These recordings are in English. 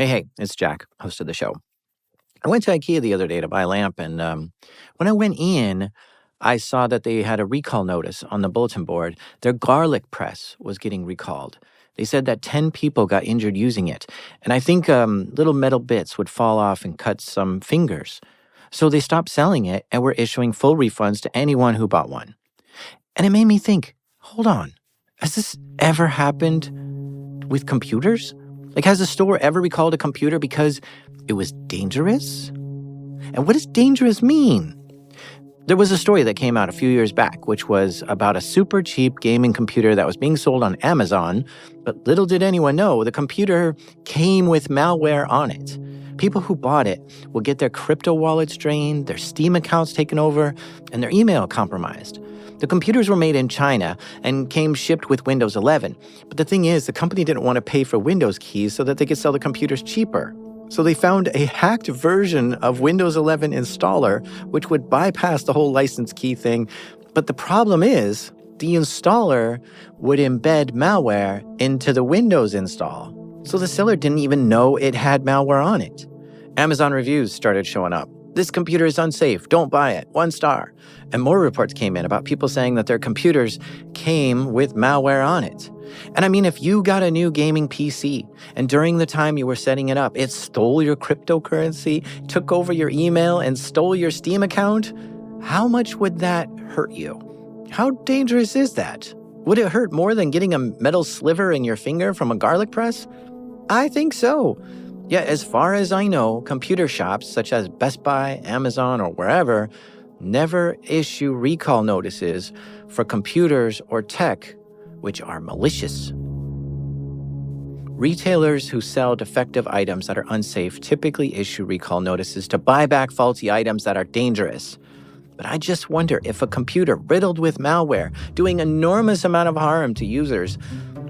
Hey, it's Jack, host of the show. I went to IKEA the other day to buy a lamp, and when I went in, I saw that they had a recall notice on the bulletin board. Their garlic press was getting recalled. They said that 10 people got injured using it, and I think little metal bits would fall off and cut some fingers. So they stopped selling it and were issuing full refunds to anyone who bought one. And it made me think, hold on, has this ever happened with computers? Like, has a store ever recalled a computer because it was dangerous? And what does dangerous mean? There was a story that came out a few years back, which was about a super cheap gaming computer that was being sold on Amazon, but little did anyone know the computer came with malware on it. People who bought it would get their crypto wallets drained, their Steam accounts taken over, and their email compromised. The computers were made in China and came shipped with Windows 11. But the thing is, the company didn't want to pay for Windows keys so that they could sell the computers cheaper. So they found a hacked version of Windows 11 installer, which would bypass the whole license key thing. But the problem is, the installer would embed malware into the Windows install. So the seller didn't even know it had malware on it. Amazon reviews started showing up. This computer is unsafe. Don't buy it. 1 star. And more reports came in about people saying that their computers came with malware on it. And I mean, if you got a new gaming PC and during the time you were setting it up, it stole your cryptocurrency, took over your email, and stole your Steam account, how much would that hurt you? How dangerous is that? Would it hurt more than getting a metal sliver in your finger from a garlic press? I think so. Yet, as far as I know, computer shops such as Best Buy, Amazon, or wherever never issue recall notices for computers or tech which are malicious. Retailers who sell defective items that are unsafe typically issue recall notices to buy back faulty items that are dangerous. But I just wonder if a computer riddled with malware, doing enormous amount of harm to users,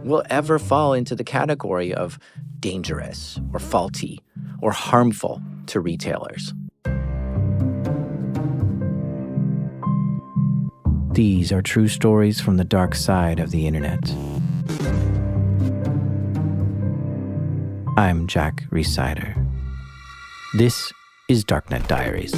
will ever fall into the category of dangerous or faulty or harmful to retailers. These are true stories from the dark side of the internet. I'm Jack Rhysider. This is Darknet Diaries.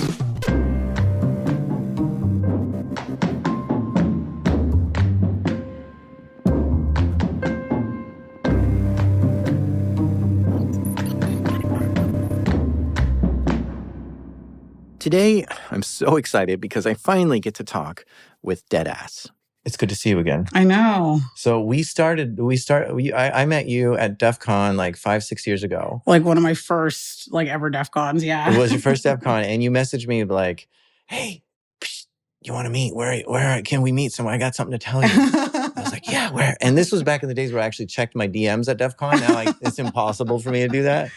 Today, I'm so excited because I finally get to talk with Deadass. It's good to see you again. I know. So I met you at DEF CON like 5-6 years ago. Like one of my first ever DEF CONs, yeah. It was your first DEF CON, and you messaged me like, hey, you want to meet? Where can we meet somewhere? I got something to tell you. I was like, yeah, where? And this was back in the days where I actually checked my DMs at DEF CON. Now it's impossible for me to do that.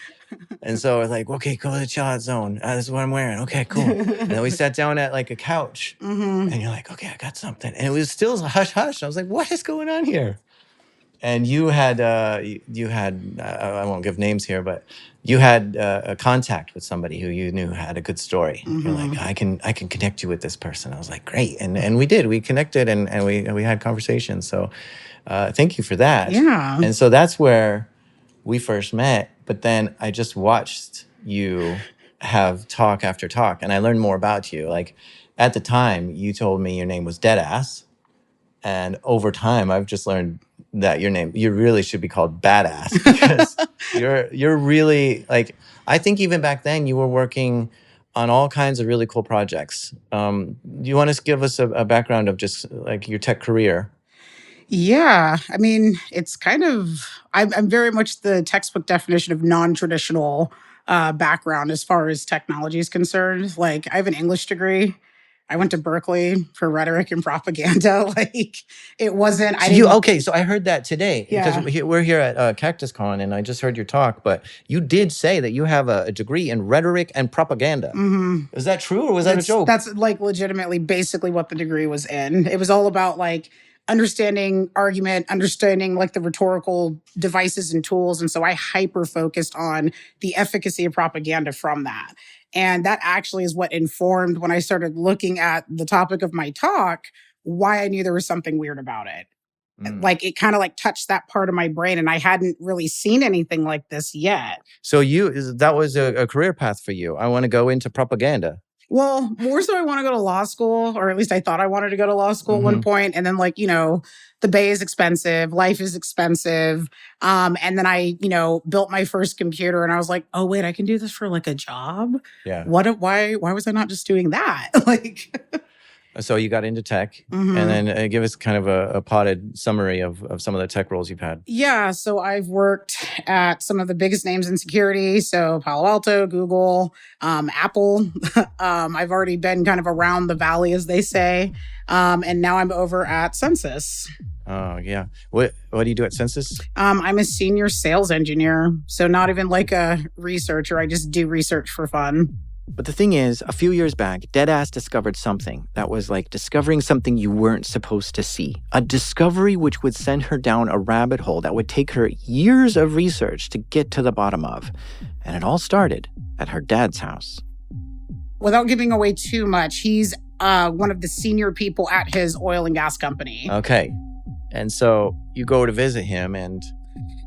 And so I was like, okay, go to the chill out zone. This is what I'm wearing. Okay, cool. And then we sat down at like a couch. Mm-hmm. And you're like, okay, I got something. And it was still hush hush. I was like, what is going on here? And you had, I won't give names here, but you had a contact with somebody who you knew had a good story. Mm-hmm. You're like, I can connect you with this person. I was like, great. And we did. We connected and we had conversations. So thank you for that. Yeah. And so that's where we first met. But then I just watched you have talk after talk, and I learned more about you. Like at the time, you told me your name was Deadass. And over time, I've just learned that you really should be called Badass, because you're really like, I think even back then you were working on all kinds of really cool projects. Do you want to give us a background of just like your tech career? Yeah. I mean, it's kind of, I'm very much the textbook definition of non-traditional background as far as technology is concerned. Like, I have an English degree. I went to Berkeley for rhetoric and propaganda. Like, it wasn't. So I heard that today, Yeah. because we're here at Cactus Con, and I just heard your talk. But you did say that you have a degree in rhetoric and propaganda. Mm-hmm. Is that true, or was that a joke? That's like legitimately basically what the degree was in. It was all about like understanding argument, understanding like the rhetorical devices and tools. And so I hyper focused on the efficacy of propaganda from that. And that actually is what informed, when I started looking at the topic of my talk, why I knew there was something weird about it. Like it kind of like touched that part of my brain, and I hadn't really seen anything like this yet. So that was a career path for you. I want to go into propaganda. Well, more so I want to go to law school, or at least I thought I wanted to go to law school at one point. And then like, the Bay is expensive, life is expensive. And then I, built my first computer and I was like, oh wait, I can do this for like a job. Yeah. Why was I not just doing that? Like So you got into tech, and then give us kind of a potted summary of some of the tech roles you've had. Yeah, so I've worked at some of the biggest names in security. So Palo Alto, Google, Apple. I've already been kind of around the valley, as they say. And now I'm over at Census. Oh, yeah. What do you do at Census? I'm a senior sales engineer. So not even like a researcher. I just do research for fun. But the thing is, a few years back, Deadass discovered something that was like discovering something you weren't supposed to see. A discovery which would send her down a rabbit hole that would take her years of research to get to the bottom of. And it all started at her dad's house. Without giving away too much, he's one of the senior people at his oil and gas company. Okay. And so you go to visit him and...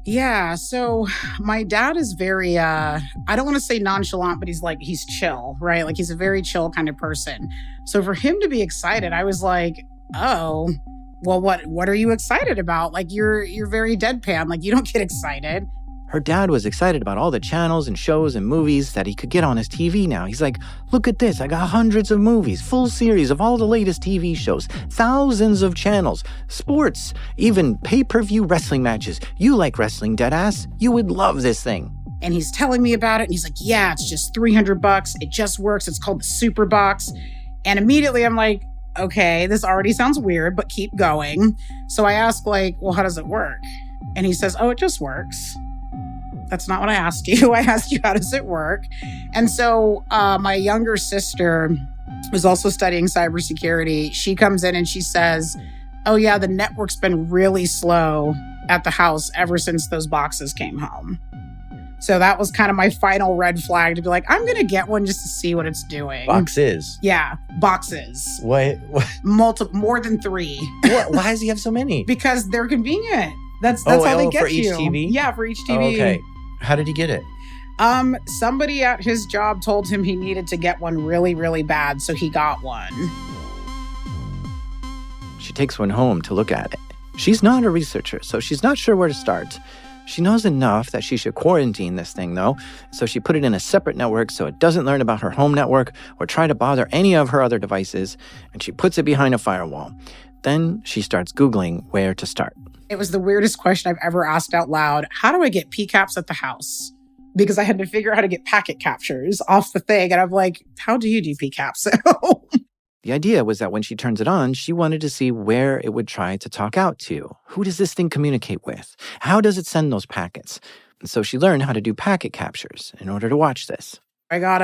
Yeah, so my dad is very, I don't want to say nonchalant, but he's chill, right? Like he's a very chill kind of person. So for him to be excited, I was like, oh, well, what are you excited about? Like you're very deadpan, like you don't get excited. Her dad was excited about all the channels and shows and movies that he could get on his TV now. He's like, look at this, I got hundreds of movies, full series of all the latest TV shows, thousands of channels, sports, even pay-per-view wrestling matches. You like wrestling, Deadass. You would love this thing. And he's telling me about it, and he's like, yeah, it's just $300. It just works. It's called the SuperBox. And immediately I'm like, okay, this already sounds weird, but keep going. So I ask like, well, how does it work? And he says, oh, it just works. That's not what I asked you. I asked you, how does it work? And so my younger sister was also studying cybersecurity. She comes in and she says, oh yeah, the network's been really slow at the house ever since those boxes came home. So that was kind of my final red flag to be like, I'm going to get one just to see what it's doing. Boxes? Yeah, boxes. What? More than 3. What? Why does he have so many? Because they're convenient. That's how they get for each you. TV? Yeah, for each TV. Oh, okay. How did he get it? Somebody at his job told him he needed to get one really, really bad, so he got one. She takes one home to look at it. She's not a researcher, so she's not sure where to start. She knows enough that she should quarantine this thing, though, so she put it in a separate network so it doesn't learn about her home network or try to bother any of her other devices, and she puts it behind a firewall. Then she starts Googling where to start. It was the weirdest question I've ever asked out loud. How do I get PCAPs at the house? Because I had to figure out how to get packet captures off the thing. And I'm like, how do you do PCAPs? The idea was that when she turns it on, she wanted to see where it would try to talk out to. Who does this thing communicate with? How does it send those packets? And so she learned how to do packet captures in order to watch this. I got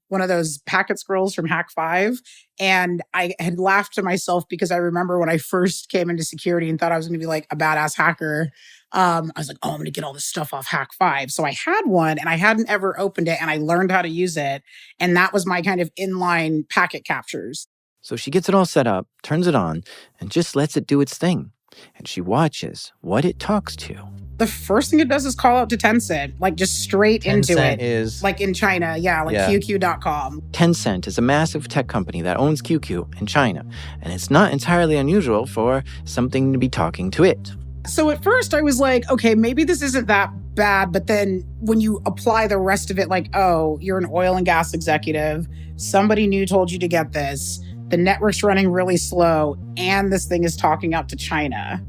one of those packet scrolls from Hack5, and I had laughed to myself because I remember when I first came into security and thought I was going to be like a badass hacker. I was like, oh, I'm going to get all this stuff off Hack5. So I had one and I hadn't ever opened it, and I learned how to use it. And that was my kind of inline packet captures. So she gets it all set up, turns it on, and just lets it do its thing. And she watches what it talks to. The first thing it does is call out to Tencent, like just straight into it. Tencent is... like in China, QQ.com. Tencent is a massive tech company that owns QQ in China, and it's not entirely unusual for something to be talking to it. So at first I was like, okay, maybe this isn't that bad, but then when you apply the rest of it, like, oh, you're an oil and gas executive, somebody new told you to get this, the network's running really slow, and this thing is talking out to China.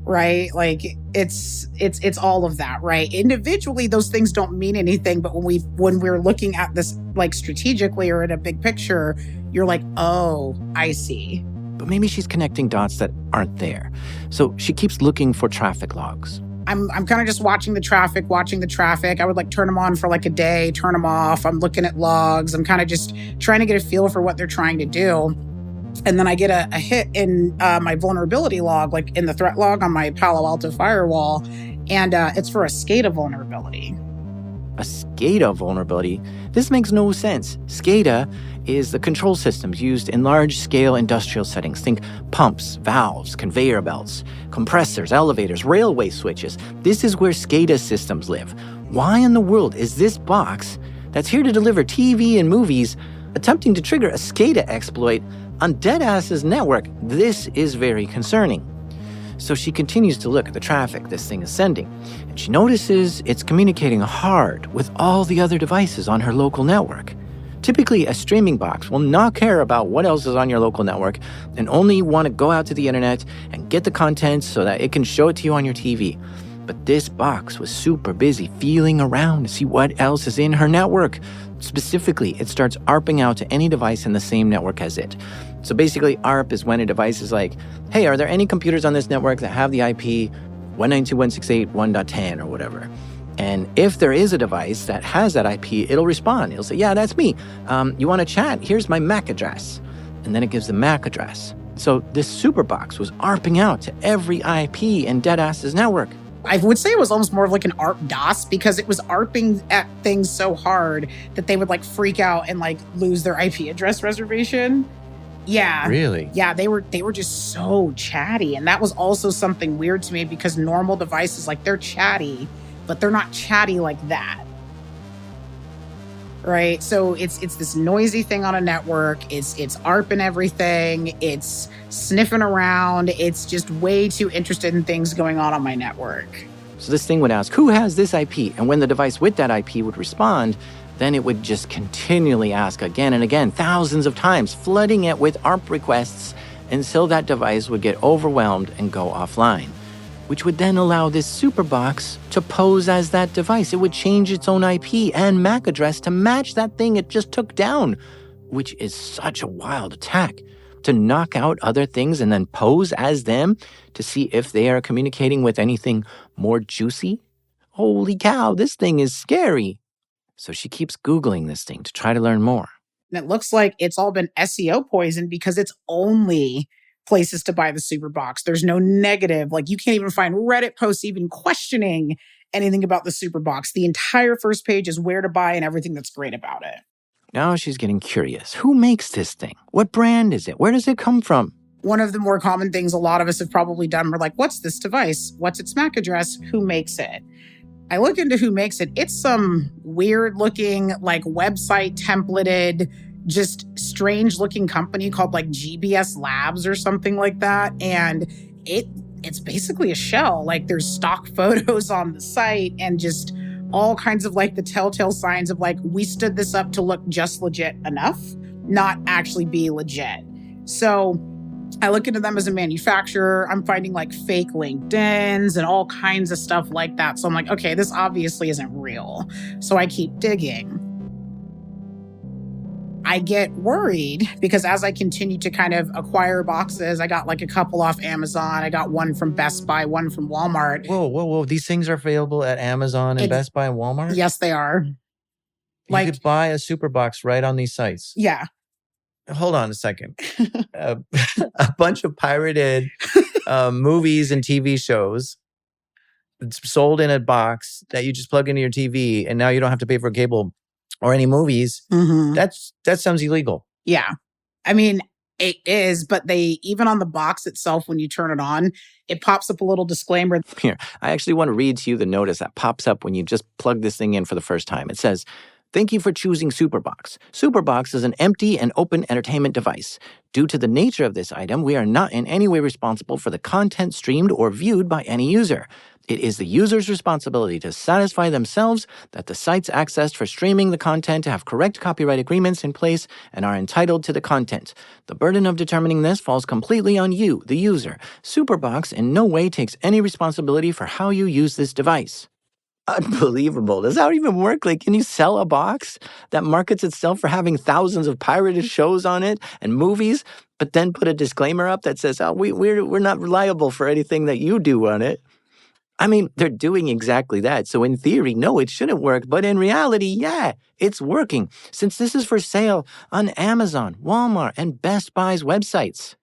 Right? Like it's all of that, right? Individually, those things don't mean anything. But when we're looking at this like strategically or in a big picture, you're like, oh, I see. But maybe she's connecting dots that aren't there. So she keeps looking for traffic logs. I'm kind of just watching the traffic. I would like turn them on for like a day, turn them off. I'm looking at logs. I'm kind of just trying to get a feel for what they're trying to do. And then I get a hit in my vulnerability log, like in the threat log on my Palo Alto firewall. And it's for a SCADA vulnerability. A SCADA vulnerability? This makes no sense. SCADA is the control systems used in large-scale industrial settings. Think pumps, valves, conveyor belts, compressors, elevators, railway switches. This is where SCADA systems live. Why in the world is this box that's here to deliver TV and movies attempting to trigger a SCADA exploit on Deadass's network? This is very concerning. So she continues to look at the traffic this thing is sending, and she notices it's communicating hard with all the other devices on her local network. Typically, a streaming box will not care about what else is on your local network and only want to go out to the internet and get the content so that it can show it to you on your TV. But this box was super busy feeling around to see what else is in her network. Specifically, it starts ARPing out to any device in the same network as it. So basically, ARP is when a device is like, hey, are there any computers on this network that have the IP 192.168.1.10 or whatever? And if there is a device that has that IP, it'll respond. It'll say, yeah, that's me. You want to chat? Here's my MAC address. And then it gives the MAC address. So this SuperBox was ARPing out to every IP in Deadass's network. I would say it was almost more of like an ARP DOS, because it was ARPing at things so hard that they would like freak out and like lose their IP address reservation. Yeah. Really? Yeah, they were just so chatty. And that was also something weird to me, because normal devices, like, they're chatty, but they're not chatty like that. Right? So it's this noisy thing on a network. It's ARPing everything. It's sniffing around. It's just way too interested in things going on my network. So this thing would ask, who has this IP? And when the device with that IP would respond, then it would just continually ask again and again, thousands of times, flooding it with ARP requests until that device would get overwhelmed and go offline, which would then allow this SuperBox to pose as that device. It would change its own IP and MAC address to match that thing it just took down, which is such a wild attack. To knock out other things and then pose as them to see if they are communicating with anything more juicy? Holy cow, this thing is scary. So she keeps Googling this thing to try to learn more. And it looks like it's all been SEO poison, because it's only places to buy the SuperBox. There's no negative. Like, you can't even find Reddit posts even questioning anything about the SuperBox. The entire first page is where to buy and everything that's great about it. Now she's getting curious. Who makes this thing? What brand is it? Where does it come from? One of the more common things a lot of us have probably done, we're like, what's this device? What's its MAC address? Who makes it? I look into who makes it. It's some weird looking, like, website templated, just strange looking company called like GBS Labs or something like that. And it's basically a shell. Like, there's stock photos on the site and just all kinds of like the telltale signs of like, we stood this up to look just legit enough, not actually be legit. So I look into them as a manufacturer. I'm finding like fake LinkedIns and all kinds of stuff like that. So I'm like, okay, this obviously isn't real. So I keep digging. I get worried because as I continue to kind of acquire boxes, I got like a couple off Amazon. I got one from Best Buy, one from Walmart. Whoa. These things are available at Amazon and Best Buy and Walmart? Yes, they are. You could buy a SuperBox right on these sites. Yeah. Hold on a second. A bunch of pirated movies and TV shows. It's sold in a box that you just plug into your TV, and now you don't have to pay for cable or any movies. Mm-hmm. That sounds illegal. Yeah. I mean, it is, but even on the box itself, when you turn it on, it pops up a little disclaimer. Here, I actually want to read to you the notice that pops up when you just plug this thing in for the first time. It says, "Thank you for choosing SuperBox. SuperBox is an empty and open entertainment device. Due to the nature of this item, we are not in any way responsible for the content streamed or viewed by any user. It is the user's responsibility to satisfy themselves that the sites accessed for streaming the content have correct copyright agreements in place and are entitled to the content. The burden of determining this falls completely on you, the user. SuperBox in no way takes any responsibility for how you use this device." Unbelievable. Does that even work? Like, can you sell a box that markets itself for having thousands of pirated shows on it and movies, but then put a disclaimer up that says, "Oh, we're not reliable for anything that you do on it"? I mean, they're doing exactly that. So in theory, no, it shouldn't work. But in reality, yeah, it's working, since this is for sale on Amazon, Walmart, and Best Buy's websites.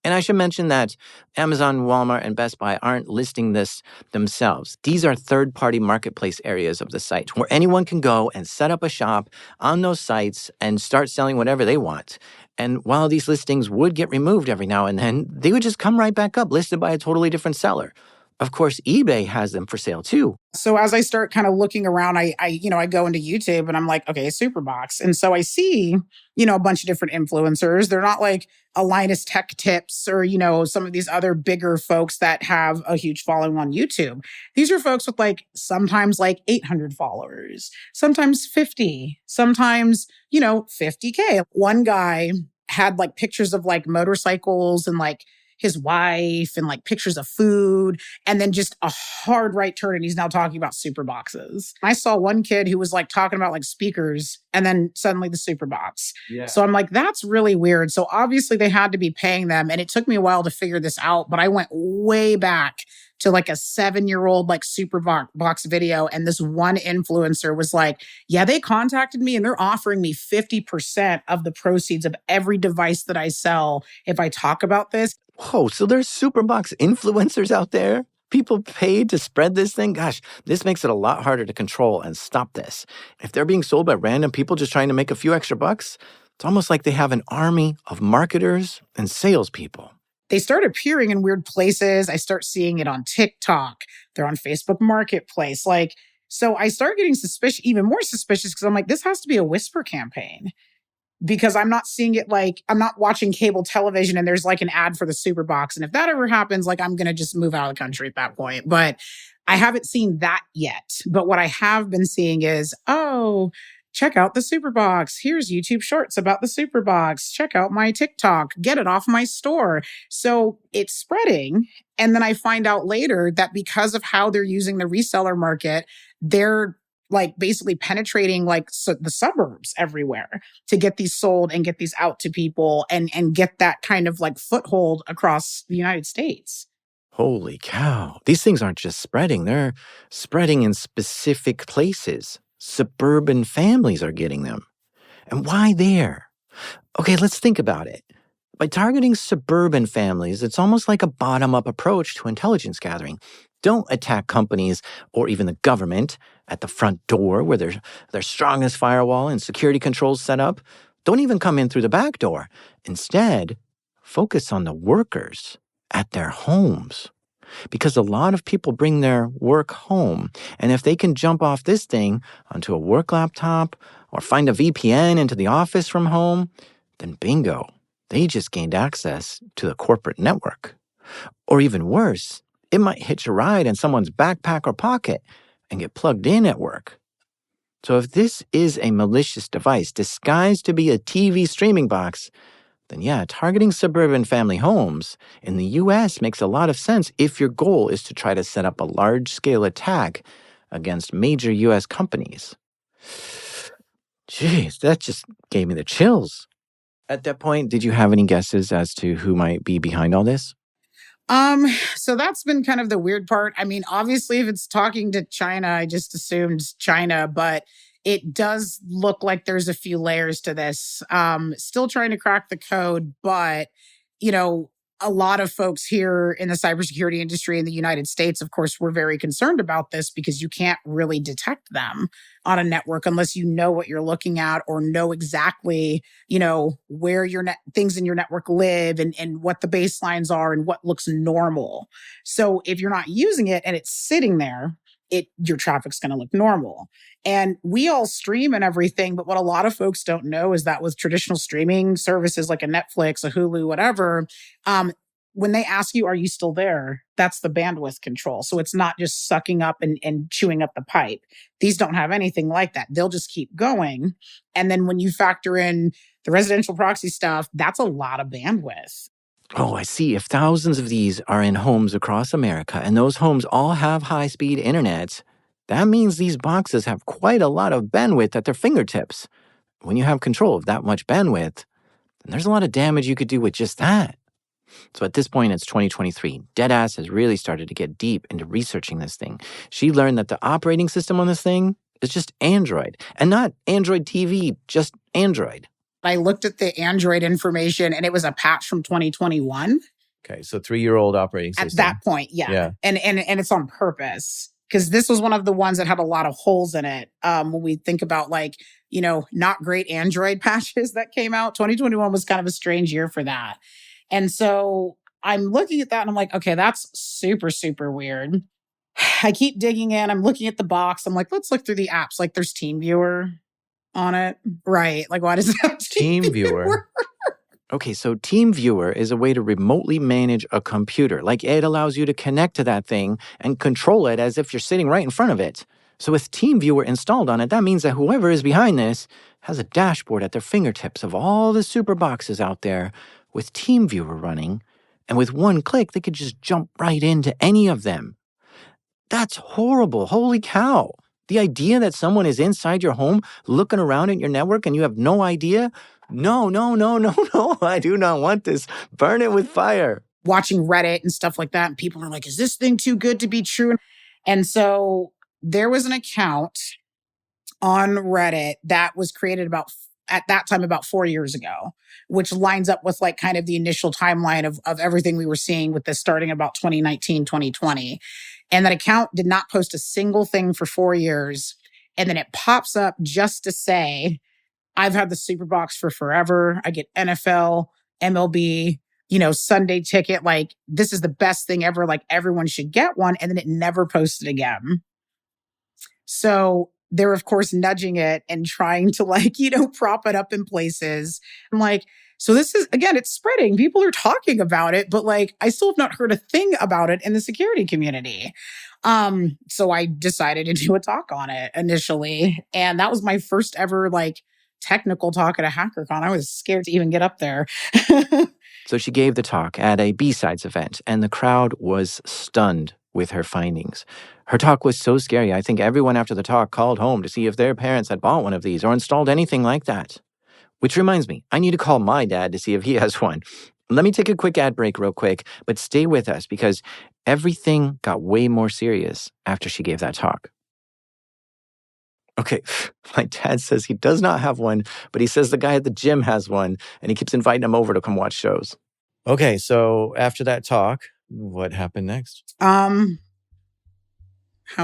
And I should mention that Amazon, Walmart, and Best Buy aren't listing this themselves. These are third-party marketplace areas of the site where anyone can go and set up a shop on those sites and start selling whatever they want. And while these listings would get removed every now and then, they would just come right back up, listed by a totally different seller. Of course, eBay has them for sale too. So as I start kind of looking around, I go into YouTube and I'm like, okay, SuperBox. And so I see, a bunch of different influencers. They're not like Linus Tech Tips or, some of these other bigger folks that have a huge following on YouTube. These are folks with like sometimes like 800 followers, sometimes 50, sometimes, 50K. One guy had like pictures of like motorcycles and like his wife and like pictures of food, and then just a hard right turn. And he's now talking about SuperBoxes. I saw one kid who was like talking about like speakers and then suddenly the SuperBox. Yeah. So I'm like, that's really weird. So obviously they had to be paying them. And it took me a while to figure this out, but I went way back to like a 7-year-old like SuperBox video. And this one influencer was like, yeah, they contacted me and they're offering me 50% of the proceeds of every device that I sell if I talk about this. Whoa, so there's SuperBox influencers out there? People paid to spread this thing? Gosh, this makes it a lot harder to control and stop this. If they're being sold by random people just trying to make a few extra bucks, it's almost like they have an army of marketers and salespeople. They start appearing in weird places. I start seeing it on TikTok. They're on Facebook Marketplace. So I start getting suspicious, even more suspicious, because I'm like, this has to be a whisper campaign. Because I'm not seeing it I'm not watching cable television and there's like an ad for the SuperBox. And if that ever happens, I'm going to just move out of the country at that point. But I haven't seen that yet. But what I have been seeing is, check out the SuperBox. Here's YouTube shorts about the SuperBox. Check out my TikTok. Get it off my store. So it's spreading. And then I find out later that because of how they're using the reseller market, they're basically penetrating the suburbs everywhere to get these sold and get these out to people and get that kind of foothold across the United States. Holy cow. These things aren't just spreading. They're spreading in specific places. Suburban families are getting them. And why there? Okay, let's think about it. By targeting suburban families, it's almost like a bottom-up approach to intelligence gathering. Don't attack companies or even the government at the front door where there's their strongest firewall and security controls set up. Don't even come in through the back door. Instead, focus on the workers at their homes. Because a lot of people bring their work home. And if they can jump off this thing onto a work laptop or find a VPN into the office from home, then bingo, they just gained access to the corporate network. Or even worse, it might hitch a ride in someone's backpack or pocket and get plugged in at work. So if this is a malicious device disguised to be a TV streaming box, then yeah, targeting suburban family homes in the US makes a lot of sense if your goal is to try to set up a large-scale attack against major US companies. Jeez, that just gave me the chills. At that point, did you have any guesses as to who might be behind all this? So that's been kind of the weird part. I mean, obviously, if it's talking to China, I just assumed China, but it does look like there's a few layers to this. Still trying to crack the code, but, a lot of folks here in the cybersecurity industry in the United States, of course, were very concerned about this because you can't really detect them on a network unless you know what you're looking at or know exactly, where your things in your network live and what the baselines are and what looks normal. So if you're not using it and it's sitting there, your traffic's going to look normal. And we all stream and everything, but what a lot of folks don't know is that with traditional streaming services like a Netflix, a Hulu, whatever, when they ask you, are you still there? That's the bandwidth control. So it's not just sucking up and chewing up the pipe. These don't have anything like that. They'll just keep going. And then when you factor in the residential proxy stuff, that's a lot of bandwidth. Oh, I see. If thousands of these are in homes across America and those homes all have high-speed internet, that means these boxes have quite a lot of bandwidth at their fingertips. When you have control of that much bandwidth, then there's a lot of damage you could do with just that. So at this point, it's 2023. Deadass has really started to get deep into researching this thing. She learned that the operating system on this thing is just Android. And not Android TV, just Android. I looked at the Android information and it was a patch from 2021. Okay, so 3-year-old operating system. At that point, yeah. And it's on purpose because this was one of the ones that had a lot of holes in it. When we think about like, not great Android patches that came out, 2021 was kind of a strange year for that. And so I'm looking at that and I'm like, okay, that's super, super weird. I keep digging in. I'm looking at the box. I'm like, let's look through the apps. Like there's TeamViewer on it. Right. Like, why does it have TeamViewer? Okay, so TeamViewer is a way to remotely manage a computer. Like it allows you to connect to that thing and control it as if you're sitting right in front of it. So with TeamViewer installed on it, that means that whoever is behind this has a dashboard at their fingertips of all the SuperBoxes out there with TeamViewer running. And with one click, they could just jump right into any of them. That's horrible. Holy cow. The idea that someone is inside your home looking around at your network and you have no idea? No. I do not want this. Burn it with fire. Watching Reddit and stuff like that. And people are like, is this thing too good to be true? And so there was an account on Reddit that was created at that time about 4 years ago, which lines up with like kind of the initial timeline of everything we were seeing with this starting about 2019, 2020. And that account did not post a single thing for 4 years. And then it pops up just to say, I've had the SuperBox for forever. I get NFL, MLB, Sunday ticket. Like, this is the best thing ever. Like, everyone should get one. And then it never posted again. So they're, of course, nudging it and trying to prop it up in places. I'm like, so this is, again, it's spreading. People are talking about it, but I still have not heard a thing about it in the security community. So I decided to do a talk on it initially. And that was my first ever technical talk at a HackerCon. I was scared to even get up there. So she gave the talk at a B-Sides event, and the crowd was stunned with her findings. Her talk was so scary, I think everyone after the talk called home to see if their parents had bought one of these or installed anything like that. Which reminds me, I need to call my dad to see if he has one. Let me take a quick ad break real quick, but stay with us because everything got way more serious after she gave that talk. Okay, my dad says he does not have one, but he says the guy at the gym has one, and he keeps inviting him over to come watch shows. Okay, so after that talk, what happened next? How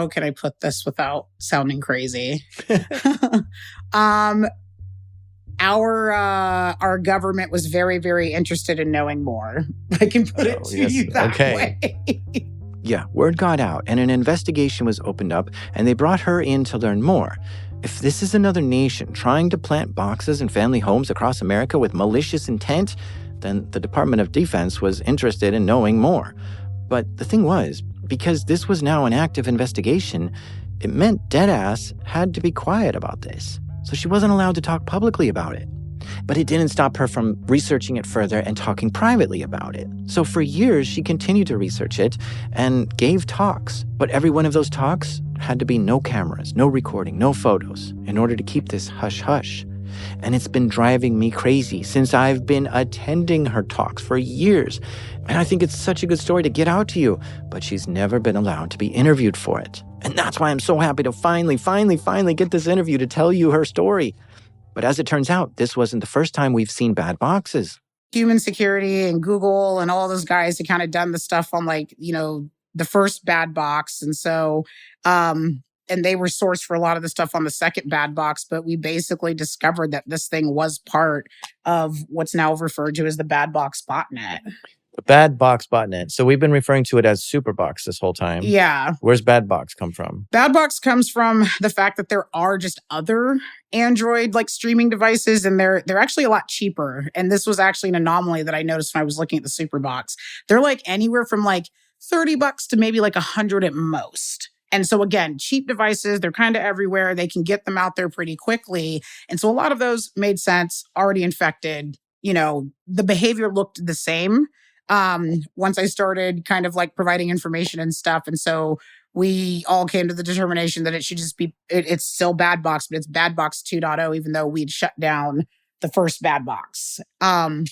can I put this without sounding crazy? Our government was very, very interested in knowing more. I can put it to you that way. Yeah, word got out and an investigation was opened up and they brought her in to learn more. If this is another nation trying to plant boxes in family homes across America with malicious intent, then the Department of Defense was interested in knowing more. But the thing was, because this was now an active investigation, it meant Deadass had to be quiet about this. So she wasn't allowed to talk publicly about it. But it didn't stop her from researching it further and talking privately about it. So for years, she continued to research it and gave talks. But every one of those talks had to be no cameras, no recording, no photos, in order to keep this hush-hush. And it's been driving me crazy since I've been attending her talks for years. And I think it's such a good story to get out to you, but she's never been allowed to be interviewed for it. And that's why I'm so happy to finally get this interview to tell you her story. But as it turns out, this wasn't the first time we've seen bad boxes. Human Security and Google and all those guys had kind of done the stuff on the first bad box. And so, and they were sourced for a lot of the stuff on the second bad box, but we basically discovered that this thing was part of what's now referred to as the bad box botnet. The bad box botnet. So we've been referring to it as SuperBox this whole time. Yeah. Where's bad box come from? Bad box comes from the fact that there are just other Android streaming devices, and they're actually a lot cheaper. And this was actually an anomaly that I noticed when I was looking at the SuperBox. They're anywhere from $30 to maybe $100 at most. And so again, cheap devices, they're kind of everywhere. They can get them out there pretty quickly. And so a lot of those made sense, already infected. The behavior looked the same once I started kind of providing information and stuff. And so we all came to the determination that it should just be, it's still bad box, but it's bad box 2.0, even though we'd shut down the first bad box. And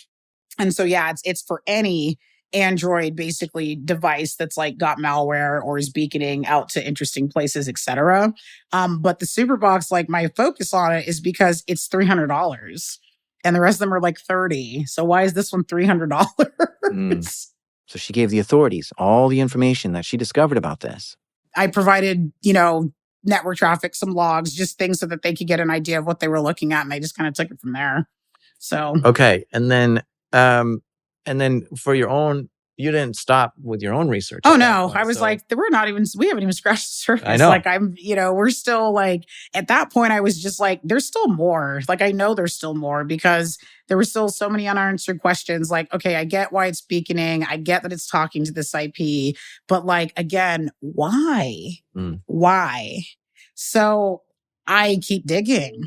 so, yeah, it's for any Android basically device that's got malware or is beaconing out to interesting places, etc. But the SuperBox, my focus on it is because it's $300. and the rest of them are like 30. So why is this one $300? So she gave the authorities all the information that she discovered about this. I provided, network traffic, some logs, just things so that they could get an idea of what they were looking at, and they just kind of took it from there. So okay, and then for your own, you didn't stop with your own research. Oh no, I was like, we haven't even scratched the surface. I know. Like we're still like, at that point I was just like, there's still more. Like I know there's still more because there were still so many unanswered questions. Like, okay, I get why it's beaconing. I get that it's talking to this IP, but like, again, why? Why? So I keep digging.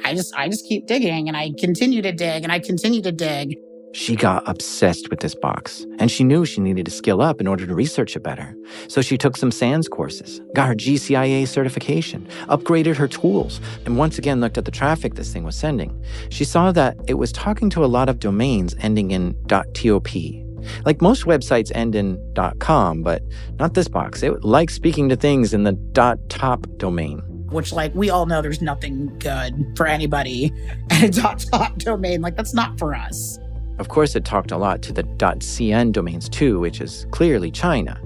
I just keep digging, and I continue to dig, and I continue to dig. She got obsessed with this box, and she knew she needed to skill up in order to research it better. So she took some SANS courses, got her GCIA certification, upgraded her tools, and once again looked at the traffic this thing was sending. She saw that it was talking to a lot of domains ending in .top. Like most websites end in .com, but not this box. It likes speaking to things in the .top domain. Which, like, we all know there's nothing good for anybody at a .top domain. Like, that's not for us. Of course, it talked a lot to the .cn domains too, which is clearly China.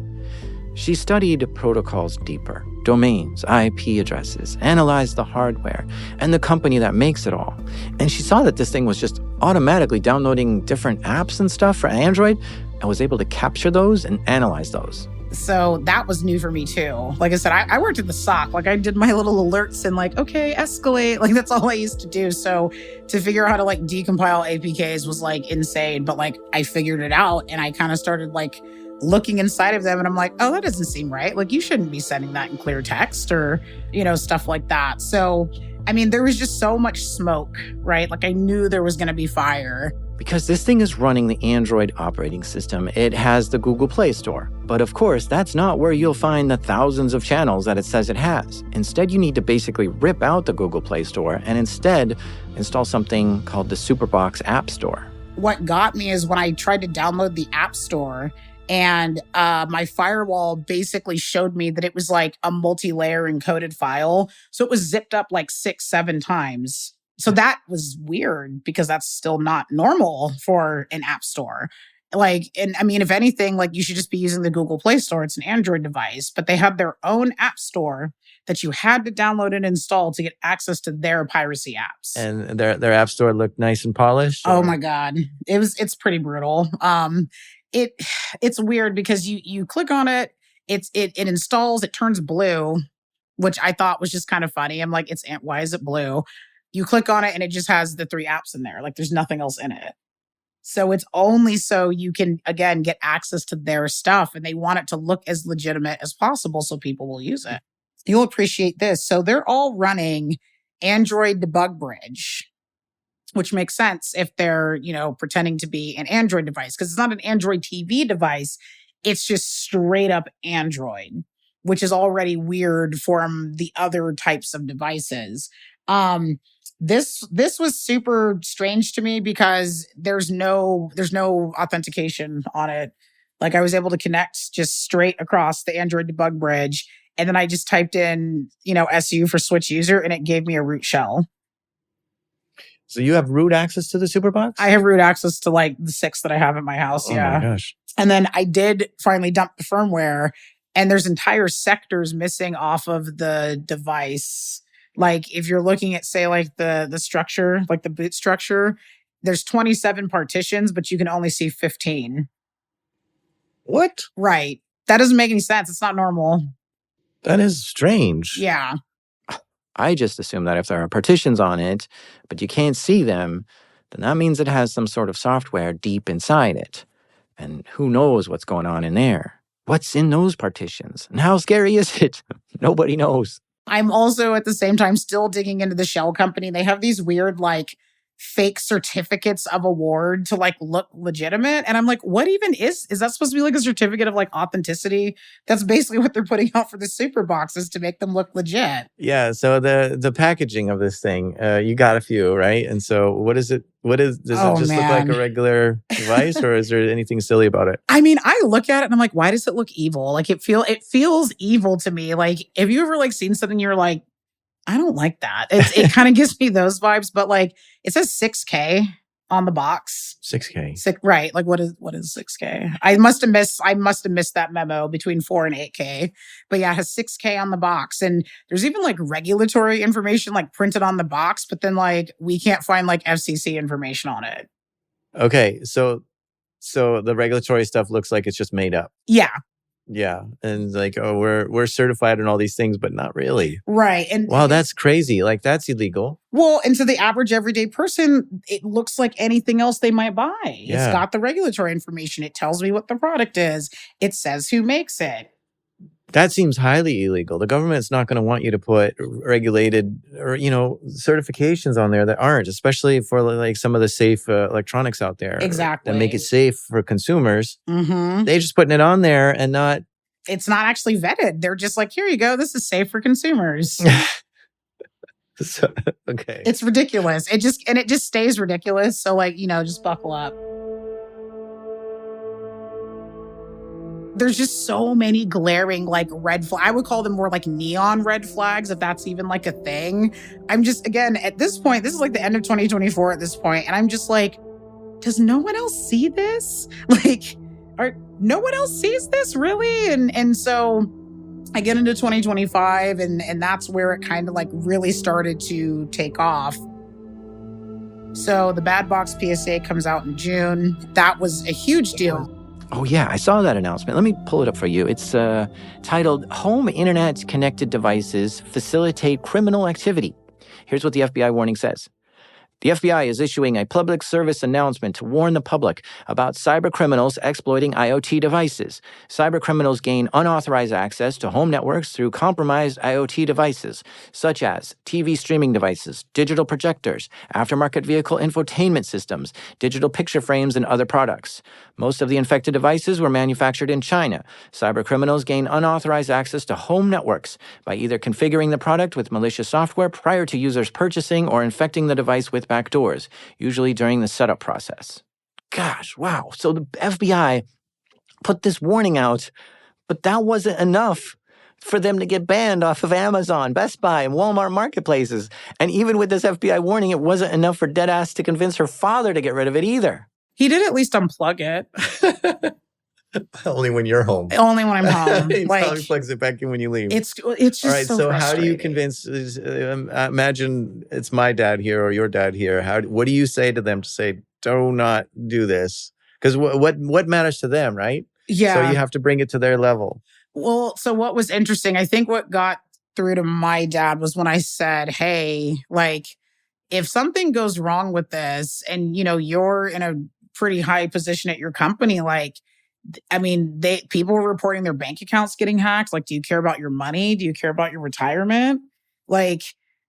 She studied protocols deeper, domains, IP addresses, analyzed the hardware, and the company that makes it all. And she saw that this thing was just automatically downloading different apps and stuff for Android and was able to capture those and analyze those. So that was new for me too. Like I said, I worked at the SOC. Like I did my little alerts and like, okay, escalate. Like that's all I used to do. So to figure out how to like decompile APKs was like insane. But like I figured it out, and I kind of started like looking inside of them, and I'm like, oh, that doesn't seem right. Like you shouldn't be sending that in clear text or, stuff like that. So, I mean, there was just so much smoke, right? Like I knew there was going to be fire. Because this thing is running the Android operating system, it has the Google Play Store. But of course, that's not where you'll find the thousands of channels that it says it has. Instead, you need to basically rip out the Google Play Store and instead install something called the SuperBox App Store. What got me is when I tried to download the App Store, and my firewall basically showed me that it was like a multi-layer encoded file. So it was zipped up like 6-7 times. So that was weird because that's still not normal for an app store. Like, and I mean, if anything, like you should just be using the Google Play Store. It's an Android device, but they have their own app store that you had to download and install to get access to their piracy apps. And their app store looked nice and polished? Or? Oh my God. It's pretty brutal. It's weird because you click on it, it installs, it turns blue, which I thought was just kind of funny. I'm like, why is it blue? You click on it and it just has the 3 apps in there. Like there's nothing else in it. So it's only so you can, again, get access to their stuff, and they want it to look as legitimate as possible so people will use it. You'll appreciate this. So they're all running Android Debug Bridge, which makes sense if they're, pretending to be an Android device, because it's not an Android TV device. It's just straight up Android, which is already weird from the other types of devices. This was super strange to me because there's no authentication on it. Like I was able to connect just straight across the Android Debug Bridge, and then I just typed in, SU for switch user, and it gave me a root shell. So you have root access to the SuperBox? I have root access to like the 6 that I have at my house. Oh yeah. My gosh. And then I did finally dump the firmware, and there's entire sectors missing off of the device. Like if you're looking at, say, like the structure, like the boot structure, there's 27 partitions, but you can only see 15. What? Right. That doesn't make any sense. It's not normal. That is strange. Yeah. I just assume that if there are partitions on it, but you can't see them, then that means it has some sort of software deep inside it. And who knows what's going on in there? What's in those partitions? And how scary is it? Nobody knows. I'm also at the same time still digging into the shell company. They have these weird like fake certificates of award to like look legitimate. And I'm like, what even is that supposed to be like a certificate of like authenticity? That's basically what they're putting out for the SuperBoxes to make them look legit. Yeah. So the packaging of this thing, you got a few, right? And so does it just look like a regular device, or is there anything silly about it? I mean, I look at it and I'm like, why does it look evil? Like it feels evil to me. Like, have you ever like seen something you're like, I don't like that. It kind of gives me those vibes, but like it says 6K on the box. 6K. Right. Like what is 6K? I must have missed that memo between 4 and 8K. But yeah, it has 6K on the box. And there's even like regulatory information like printed on the box, but then like we can't find like FCC information on it. Okay, so the regulatory stuff looks like it's just made up. Yeah. Yeah, and like, oh, we're certified in all these things, but not really. Right. And Wow, that's crazy. Like, that's illegal. well, and to the average everyday person, it looks like anything else they might buy. It's Yeah. got the regulatory information. It tells me what the product is. It says who makes it. That seems highly illegal. The government's not going to want you to put regulated or, certifications on there that aren't, especially for like some of the safe electronics out there. Exactly. That make it safe for consumers. Mm-hmm. They're just putting it on there and not. It's not actually vetted. They're just like, here you go. This is safe for consumers. Okay. It's ridiculous. It just stays ridiculous. So like, just buckle up. There's just so many glaring like red flag. I would call them more like neon red flags, if that's even like a thing. I'm just, again, at this point, this is like the end of 2024 at this point, and I'm just like, does no one else see this? Like, no one else sees this really? And so I get into 2025, and that's where it kind of like really started to take off. So the Bad Box PSA comes out in June. That was a huge deal. Oh, yeah, I saw that announcement. Let me pull it up for you. It's titled, Home Internet Connected Devices Facilitate Criminal Activity. Here's what the FBI warning says. The FBI is issuing a public service announcement to warn the public about cybercriminals exploiting IoT devices. Cybercriminals gain unauthorized access to home networks through compromised IoT devices, such as TV streaming devices, digital projectors, aftermarket vehicle infotainment systems, digital picture frames, and other products. Most of the infected devices were manufactured in China. Cybercriminals gain unauthorized access to home networks by either configuring the product with malicious software prior to users purchasing or infecting the device with backdoors, usually during the setup process. Gosh, wow. So the FBI put this warning out, but that wasn't enough for them to get banned off of Amazon, Best Buy, and Walmart marketplaces. And even with this FBI warning, it wasn't enough for Deadass to convince her father to get rid of it either. He did at least unplug it. Only when you're home. Only when I'm home. He like, probably plugs it back in when you leave. It's just all right. So how do you frustrating. convince? Imagine it's my dad here or your dad here. What do you say to them to say, do not do this? Because what matters to them, right? Yeah. So you have to bring it to their level. Well, so what was interesting, I think what got through to my dad was when I said, hey, like, if something goes wrong with this and, you're in a pretty high position at your company, like, I mean, people were reporting their bank accounts getting hacked. Like, do you care about your money? Do you care about your retirement? Like,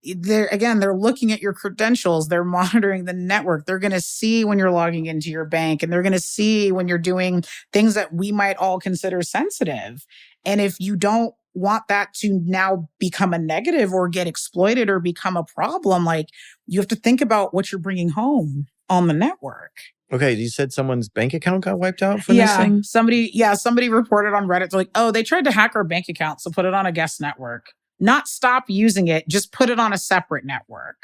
they're looking at your credentials. They're monitoring the network. They're going to see when you're logging into your bank, and they're going to see when you're doing things that we might all consider sensitive. And if you don't want that to now become a negative or get exploited or become a problem, like, you have to think about what you're bringing home on the network. Okay, you said someone's bank account got wiped out from this thing? Somebody reported on Reddit. They're like, oh, they tried to hack our bank account, so put it on a guest network. Not stop using it, just put it on a separate network.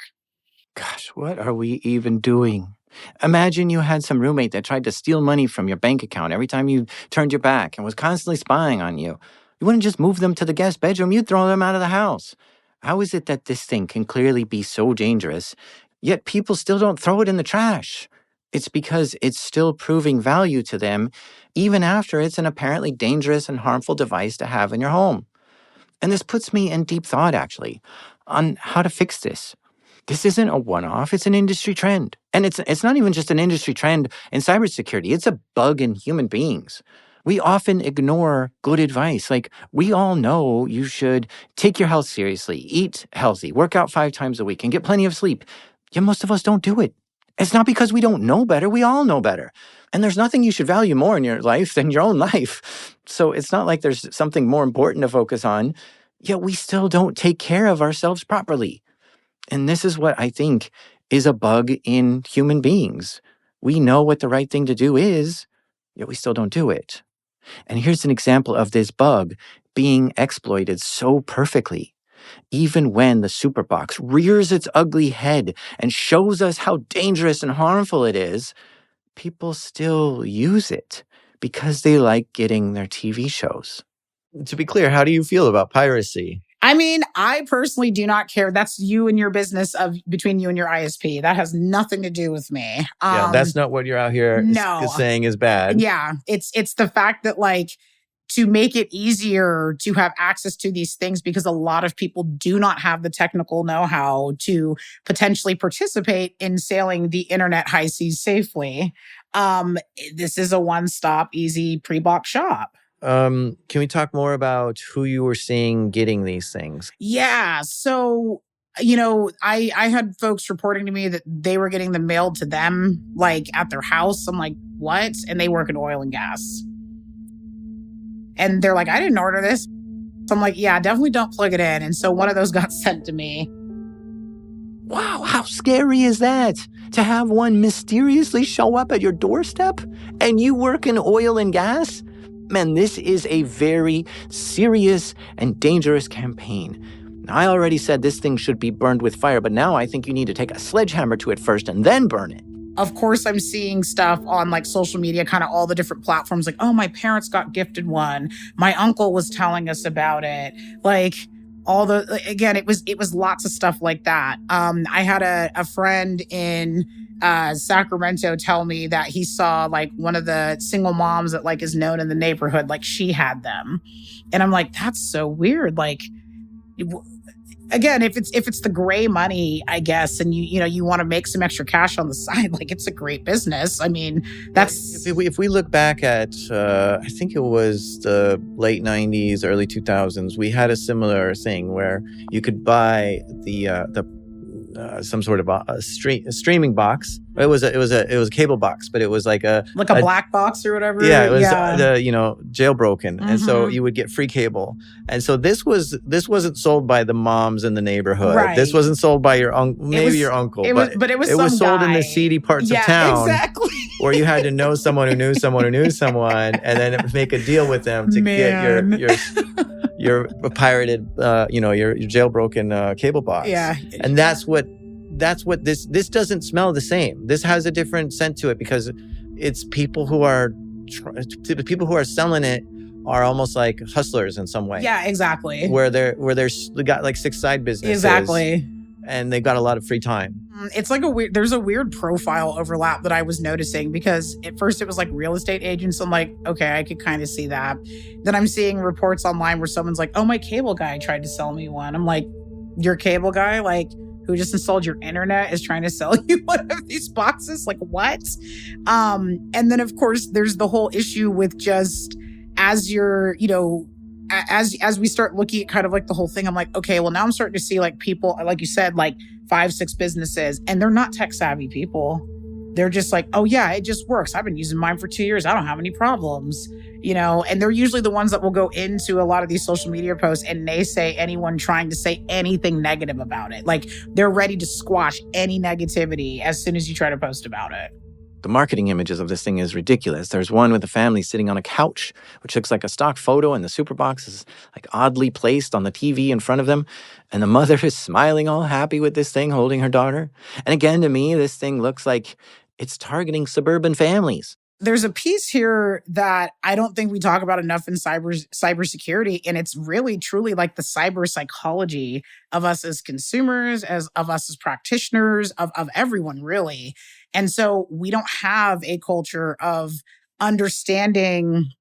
Gosh, what are we even doing? Imagine you had some roommate that tried to steal money from your bank account every time you turned your back and was constantly spying on you. You wouldn't just move them to the guest bedroom, you'd throw them out of the house. How is it that this thing can clearly be so dangerous, yet people still don't throw it in the trash? It's because it's still proving value to them, even after it's an apparently dangerous and harmful device to have in your home. And this puts me in deep thought, actually, on how to fix this. This isn't a one-off, it's an industry trend. And it's not even just an industry trend in cybersecurity, it's a bug in human beings. We often ignore good advice. Like, we all know you should take your health seriously, eat healthy, work out 5 times a week, and get plenty of sleep. Yet most of us don't do it. It's not because we don't know better, we all know better. And there's nothing you should value more in your life than your own life. So it's not like there's something more important to focus on, yet we still don't take care of ourselves properly. And this is what I think is a bug in human beings. We know what the right thing to do is, yet we still don't do it. And here's an example of this bug being exploited so perfectly. Even when the SuperBox rears its ugly head and shows us how dangerous and harmful it is, people still use it because they like getting their TV shows. To be clear, how do you feel about piracy? I mean, I personally do not care. That's you and your business of between you and your ISP. That has nothing to do with me. Yeah, that's not what you're out here saying is bad. Yeah, it's the fact that like to make it easier to have access to these things because a lot of people do not have the technical know-how to potentially participate in sailing the internet high seas safely. This is a one-stop, easy pre-bought shop. Can we talk more about who you were seeing getting these things? Yeah. So, I had folks reporting to me that they were getting them mailed to them, like at their house. I'm like, what? And they work in oil and gas. And they're like, I didn't order this. So I'm like, yeah, definitely don't plug it in. And so one of those got sent to me. Wow, how scary is that? To have one mysteriously show up at your doorstep? And you work in oil and gas? Man, this is a very serious and dangerous campaign. I already said this thing should be burned with fire, but now I think you need to take a sledgehammer to it first and then burn it. Of course, I'm seeing stuff on like social media, kind of all the different platforms, like, oh, my parents got gifted one. My uncle was telling us about it. Like again, it was lots of stuff like that. I had a friend in Sacramento tell me that he saw like one of the single moms that like is known in the neighborhood, like she had them. And I'm like, that's so weird. Like, again, if it's the gray money, I guess, and you want to make some extra cash on the side, like it's a great business. I mean, that's if we look back at I think it was the late 90s, early 2000s, we had a similar thing where you could buy the some sort of a streaming box. It was a cable box, but it was like a black box or whatever. Yeah, it was jailbroken, and so you would get free cable. And so this wasn't sold by the moms in the neighborhood. Right. This wasn't sold by your uncle, your uncle. It was sold in the seedy parts of town. Exactly. Where you had to know someone who knew someone who knew someone, and then make a deal with them to get your pirated, your jailbroken cable box. Yeah. And that's what this doesn't smell the same. This has a different scent to it because it's people who are selling it are almost like hustlers in some way. Yeah, exactly. Where they got like 6 side businesses. Exactly. And they've got a lot of free time. It's like there's a weird profile overlap that I was noticing because at first it was like real estate agents. I'm like, okay, I could kind of see that. Then I'm seeing reports online where someone's like, oh, my cable guy tried to sell me one. I'm like, your cable guy, like who just installed your internet, is trying to sell you one of these boxes? Like what? And then of course there's the whole issue with just as you're, as we start looking at kind of like the whole thing, I'm like, okay, well, now I'm starting to see like people, like you said, like 5-6 businesses, and they're not tech savvy people. They're just like, oh yeah, it just works. I've been using mine for 2 years. I don't have any problems, and they're usually the ones that will go into a lot of these social media posts and naysay anyone trying to say anything negative about it. Like they're ready to squash any negativity as soon as you try to post about it. The marketing images of this thing is ridiculous. There's one with a family sitting on a couch, which looks like a stock photo, and the SuperBox is like oddly placed on the TV in front of them. And the mother is smiling all happy with this thing, holding her daughter. And again, to me, this thing looks like it's targeting suburban families. There's a piece here that I don't think we talk about enough in cybersecurity, and it's really, truly like the cyber psychology of us as consumers, of us as practitioners, of everyone, really. And so we don't have a culture of understanding,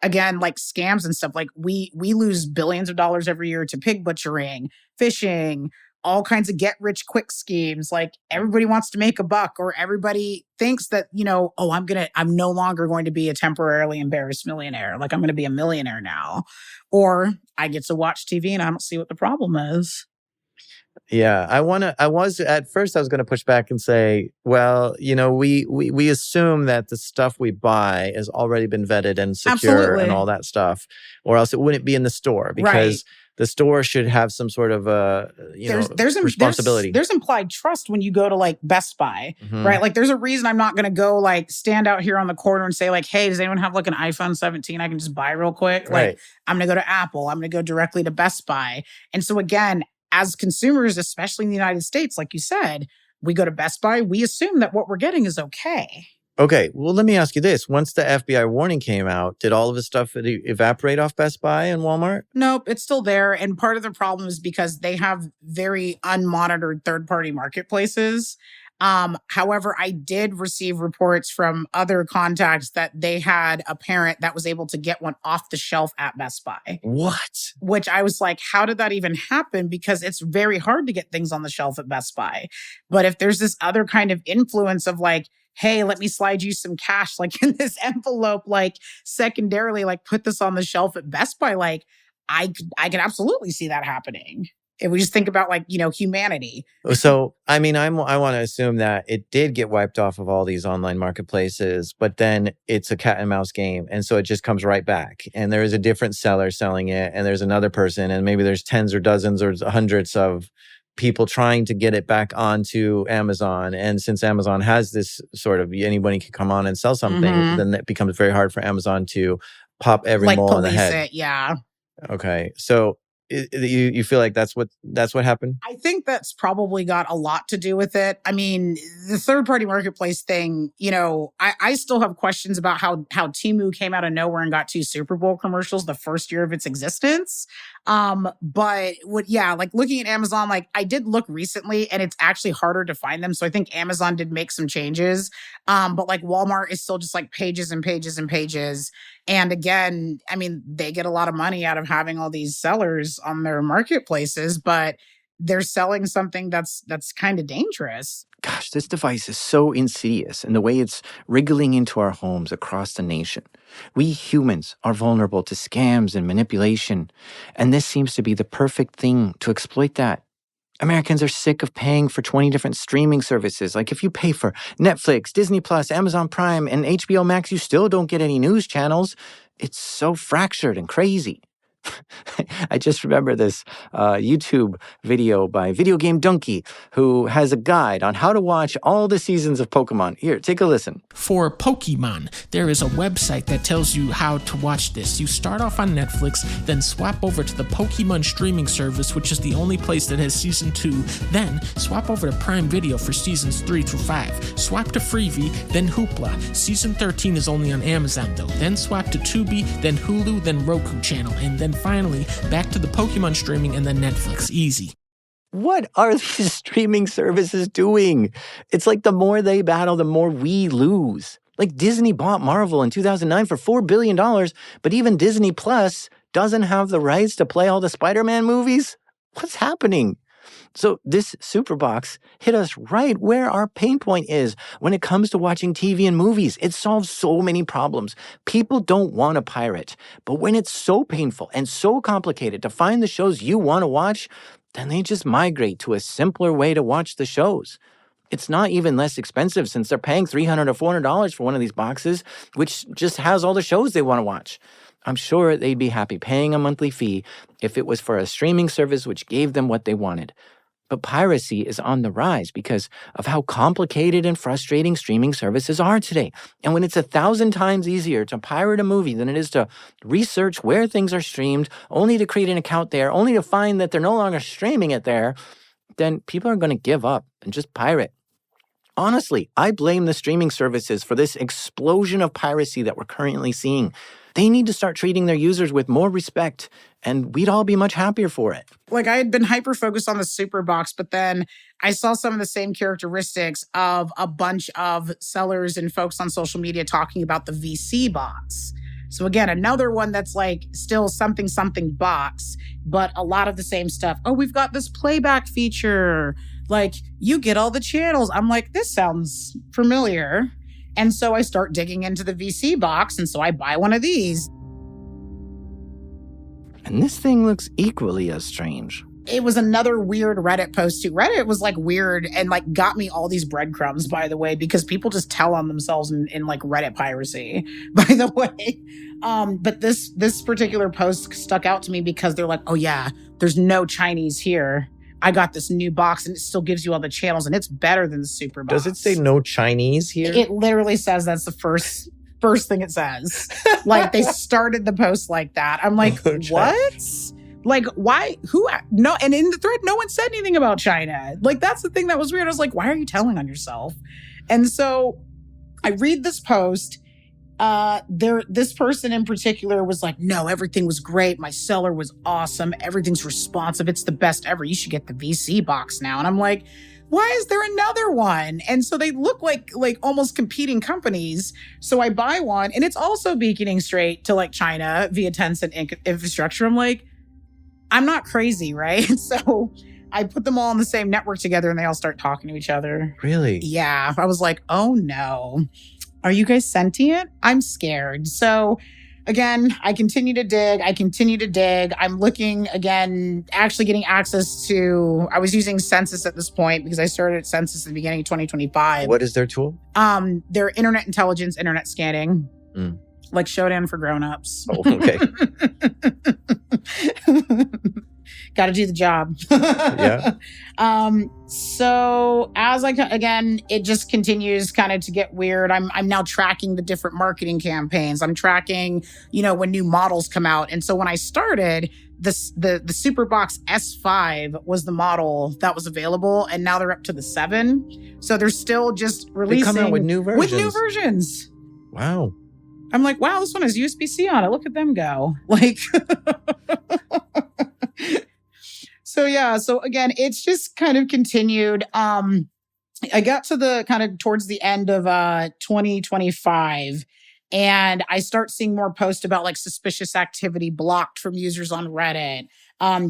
again, like scams and stuff. Like we lose billions of dollars every year to pig butchering, phishing, all kinds of get rich quick schemes. Like everybody wants to make a buck, or everybody thinks that, I'm no longer going to be a temporarily embarrassed millionaire. Like I'm going to be a millionaire now, or I get to watch TV and I don't see what the problem is. Yeah, I was going to push back and say, well, we assume that the stuff we buy has already been vetted and secure. Absolutely. And all that stuff, or else it wouldn't be in the store because the store should have some sort of responsibility. There's implied trust when you go to like Best Buy, right? Like there's a reason I'm not going to go like stand out here on the corner and say like, hey, does anyone have like an iPhone 17 I can just buy real quick? Right. Like I'm going to go to Apple. I'm going to go directly to Best Buy. And so again, as consumers, especially in the United States, like you said, we go to Best Buy, we assume that what we're getting is okay. Okay, well, let me ask you this. Once the FBI warning came out, did all of the stuff evaporate off Best Buy and Walmart? Nope, it's still there. And part of the problem is because they have very unmonitored third-party marketplaces. However, I did receive reports from other contacts that they had a parent that was able to get one off the shelf at Best Buy. What? Which I was like, how did that even happen? Because it's very hard to get things on the shelf at Best Buy. But if there's this other kind of influence of like, hey, let me slide you some cash, like in this envelope, like secondarily, like put this on the shelf at Best Buy, like I could absolutely see that happening. If we just think about like, humanity. So, I mean, I want to assume that it did get wiped off of all these online marketplaces, but then it's a cat and mouse game. And so it just comes right back. And there is a different seller selling it. And there's another person. And maybe there's tens or dozens or hundreds of people trying to get it back onto Amazon. And since Amazon has this sort of anybody can come on and sell something, then it becomes very hard for Amazon to pop every like mole on the head. It, yeah. Okay. So you feel like that's what happened? I think that's probably got a lot to do with it. I mean, the third-party marketplace thing, I still have questions about how Temu came out of nowhere and got 2 Super Bowl commercials the first year of its existence. But like looking at Amazon, like I did look recently and it's actually harder to find them. So I think Amazon did make some changes. But like Walmart is still just like pages and pages and pages. And again, I mean, they get a lot of money out of having all these sellers on their marketplaces, but they're selling something that's kind of dangerous. Gosh, this device is so insidious in the way it's wriggling into our homes across the nation. We humans are vulnerable to scams and manipulation, and this seems to be the perfect thing to exploit that. Americans are sick of paying for 20 different streaming services. Like if you pay for Netflix, Disney Plus, Amazon Prime, and HBO Max, you still don't get any news channels. It's so fractured and crazy. I just remember this YouTube video by Video Game Donkey, who has a guide on how to watch all the seasons of Pokemon. Here, take a listen. For Pokemon, there is a website that tells you how to watch this. You start off on Netflix, then swap over to the Pokemon streaming service, which is the only place that has season 2. Then swap over to Prime Video for seasons 3 through 5. Swap to Freevee, then Hoopla. Season 13 is only on Amazon though. Then swap to Tubi, then Hulu, then Roku channel, and then finally back to the Pokemon streaming and then Netflix. Easy. What are these streaming services doing? It's like the more they battle, the more we lose. Like Disney bought Marvel in 2009 for $4 billion, but even Disney Plus doesn't have the rights to play all the Spider-Man movies? What's happening? So this SuperBox hit us right where our pain point is when it comes to watching TV and movies. It solves so many problems. People don't want to pirate, but when it's so painful and so complicated to find the shows you want to watch, then they just migrate to a simpler way to watch the shows. It's not even less expensive since they're paying $300 or $400 for one of these boxes, which just has all the shows they want to watch. I'm sure they'd be happy paying a monthly fee if it was for a streaming service which gave them what they wanted. But piracy is on the rise because of how complicated and frustrating streaming services are today. And when it's 1,000 times easier to pirate a movie than it is to research where things are streamed, only to create an account there, only to find that they're no longer streaming it there, then people are going to give up and just pirate. Honestly, I blame the streaming services for this explosion of piracy that we're currently seeing. They need to start treating their users with more respect, and we'd all be much happier for it. Like I had been hyper-focused on the SuperBox, but then I saw some of the same characteristics of a bunch of sellers and folks on social media talking about the VC box. So again, another one that's like still something box, but a lot of the same stuff. Oh, we've got this playback feature. Like you get all the channels. I'm like, this sounds familiar. And so I start digging into the VC box, and so I buy one of these. And this thing looks equally as strange. it was another weird Reddit post too. Reddit was like weird and like got me all these breadcrumbs, by the way, because people just tell on themselves in like Reddit piracy, by the way. But this particular post stuck out to me because they're like, oh yeah, there's no Chinese here. I got this new box and it still gives you all the channels and it's better than the SuperBox. Does it say no Chinese here? It literally says that's the first thing it says. Like they started the post like that. I'm like, what? Like, why? Who? No. And in the thread, no one said anything about China. Like, that's the thing that was weird. I was like, why are you telling on yourself? And so I read this post. This person in particular was like, no, everything was great. My seller was awesome. Everything's responsive. It's the best ever. You should get the VC box now. And I'm like, why is there another one? And so they look like almost competing companies. So I buy one and it's also beaconing straight to like China via Tencent infrastructure. I'm like, I'm not crazy, right? So I put them all on the same network together and they all start talking to each other. Really? Yeah. I was like, oh no. Are you guys sentient? I'm scared. So again, I continue to dig. I'm looking again, actually getting access to, I was using Census at this point because I started at Census at the beginning of 2025. What is their tool? Their internet intelligence, internet scanning. Like Showdown for grown-ups. Oh, okay. Got to do the job. Yeah. So as again, it just continues kind of to get weird. I'm now tracking the different marketing campaigns. I'm tracking, when new models come out. And so when I started, the SuperBox S5 was the model that was available, and now they're up to the 7. So they're still just releasing. They come out with new versions. Wow. I'm like, wow, this one has USB-C on it. Look at them go. Like, so yeah. So again, it's just kind of continued. I got to the kind of towards the end of 2025, and I start seeing more posts about like suspicious activity blocked from users on Reddit,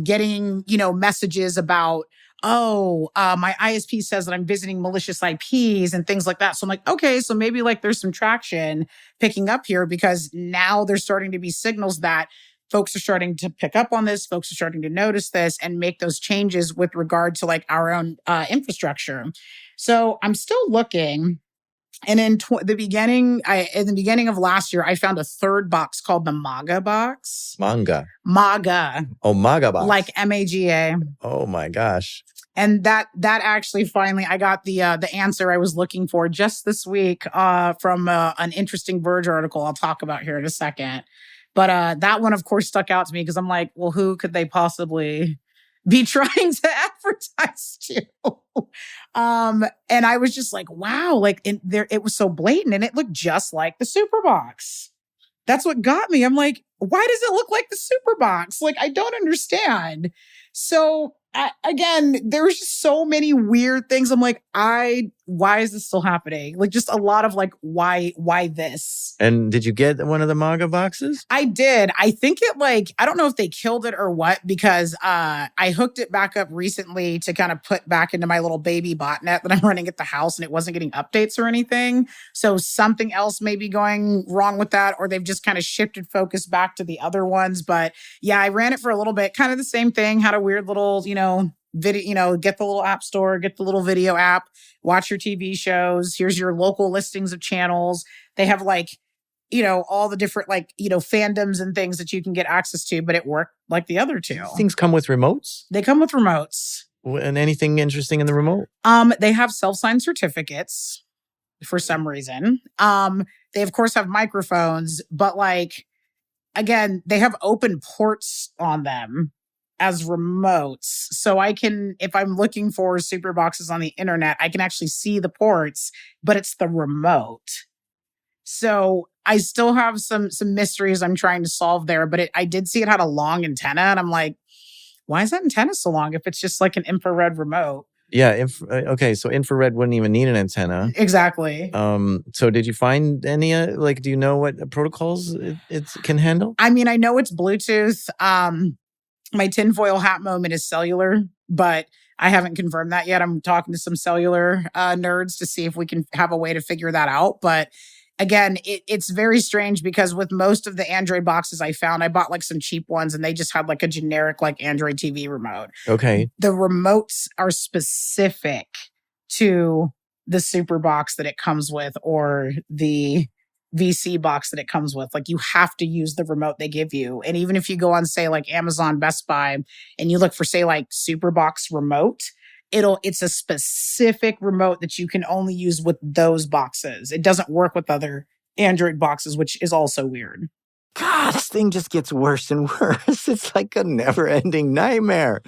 getting, messages about, my ISP says that I'm visiting malicious IPs and things like that. So I'm like, okay, so maybe like there's some traction picking up here because now there's starting to be signals that folks are starting to pick up on this. Folks are starting to notice this and make those changes with regard to like our own infrastructure. So I'm still looking. And in the beginning of last year, I found a third box called the MAGA box. MAGA. Oh, MAGA box. Like MAGA. Oh my gosh. And that actually finally, I got the answer I was looking for just this week from an interesting Verge article I'll talk about here in a second. But that one, of course, stuck out to me because I'm like, well, who could they possibly be trying to advertise to? And I was just like, wow, like it was so blatant and it looked just like the SuperBox. That's what got me. I'm like, why does it look like the SuperBox? Like, I don't understand. So again, there was just so many weird things. I'm like, why is this still happening? Like, just a lot of like, why this? And did you get one of the MAGA boxes? I did. I think I don't know if they killed it or what, because I hooked it back up recently to kind of put back into my little baby botnet that I'm running at the house, and it wasn't getting updates or anything. So something else may be going wrong with that, or they've just kind of shifted focus back to the other ones. But yeah, I ran it for a little bit, kind of the same thing, had a weird little, video, get the little app store, get the little video app, watch your TV shows. Here's your local listings of channels. They have all the different fandoms and things that you can get access to, but it worked like the other two. Things come with remotes? They come with remotes. And anything interesting in the remote? They have self-signed certificates for some reason. They of course have microphones, but again, they have open ports on them as remotes. So I can, if I'm looking for SuperBoxes on the internet, I can actually see the ports, but it's the remote. So I still have some mysteries I'm trying to solve there, but I did see it had a long antenna, and I'm like, why is that antenna so long if it's just like an infrared remote? Yeah. Okay. So infrared wouldn't even need an antenna. Exactly. So did you find any, do you know what protocols it can handle? I mean, I know it's Bluetooth. My tinfoil hat moment is cellular, but I haven't confirmed that yet. I'm talking to some cellular nerds to see if we can have a way to figure that out. But again, it's very strange because with most of the Android boxes I found, I bought like some cheap ones and they just had like a generic like Android TV remote. Okay. The remotes are specific to the SuperBox that it comes with or the VC box that it comes with. Like you have to use the remote they give you. And even if you go on, say, like Amazon, Best Buy, and you look for, say, like SuperBox remote, it's a specific remote that you can only use with those boxes. It doesn't work with other Android boxes, which is also weird. God, this thing just gets worse and worse. It's like a never-ending nightmare.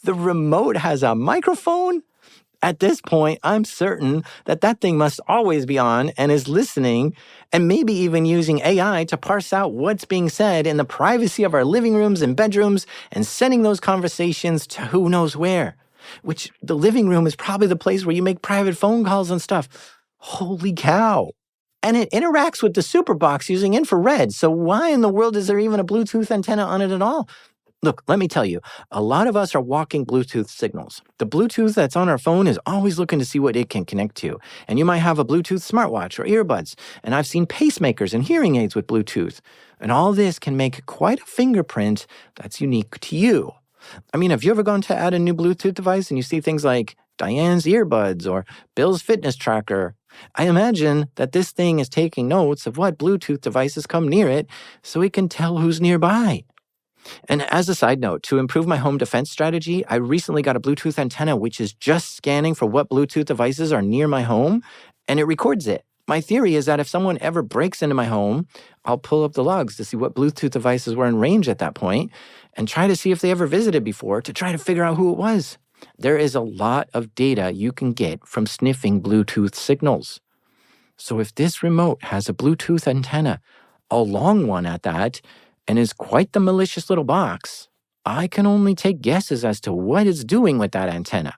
The remote has a microphone? At this point, I'm certain that that thing must always be on and is listening and maybe even using AI to parse out what's being said in the privacy of our living rooms and bedrooms and sending those conversations to who knows where. Which the living room is probably the place where you make private phone calls and stuff. Holy cow. And it interacts with the SuperBox using infrared, so why in the world is there even a Bluetooth antenna on it at all? Look, let me tell you, a lot of us are walking Bluetooth signals. The Bluetooth that's on our phone is always looking to see what it can connect to. And you might have a Bluetooth smartwatch or earbuds. And I've seen pacemakers and hearing aids with Bluetooth. And all this can make quite a fingerprint that's unique to you. I mean, have you ever gone to add a new Bluetooth device and you see things like Diane's earbuds or Bill's fitness tracker? I imagine that this thing is taking notes of what Bluetooth devices come near it so it can tell who's nearby. And as a side note, to improve my home defense strategy, I recently got a Bluetooth antenna which is just scanning for what Bluetooth devices are near my home, and it records it. My theory is that if someone ever breaks into my home, I'll pull up the logs to see what Bluetooth devices were in range at that point and try to see if they ever visited before to try to figure out who it was. There is a lot of data you can get from sniffing Bluetooth signals. So if this remote has a Bluetooth antenna, a long one at that, and is quite the malicious little box, I can only take guesses as to what it's doing with that antenna.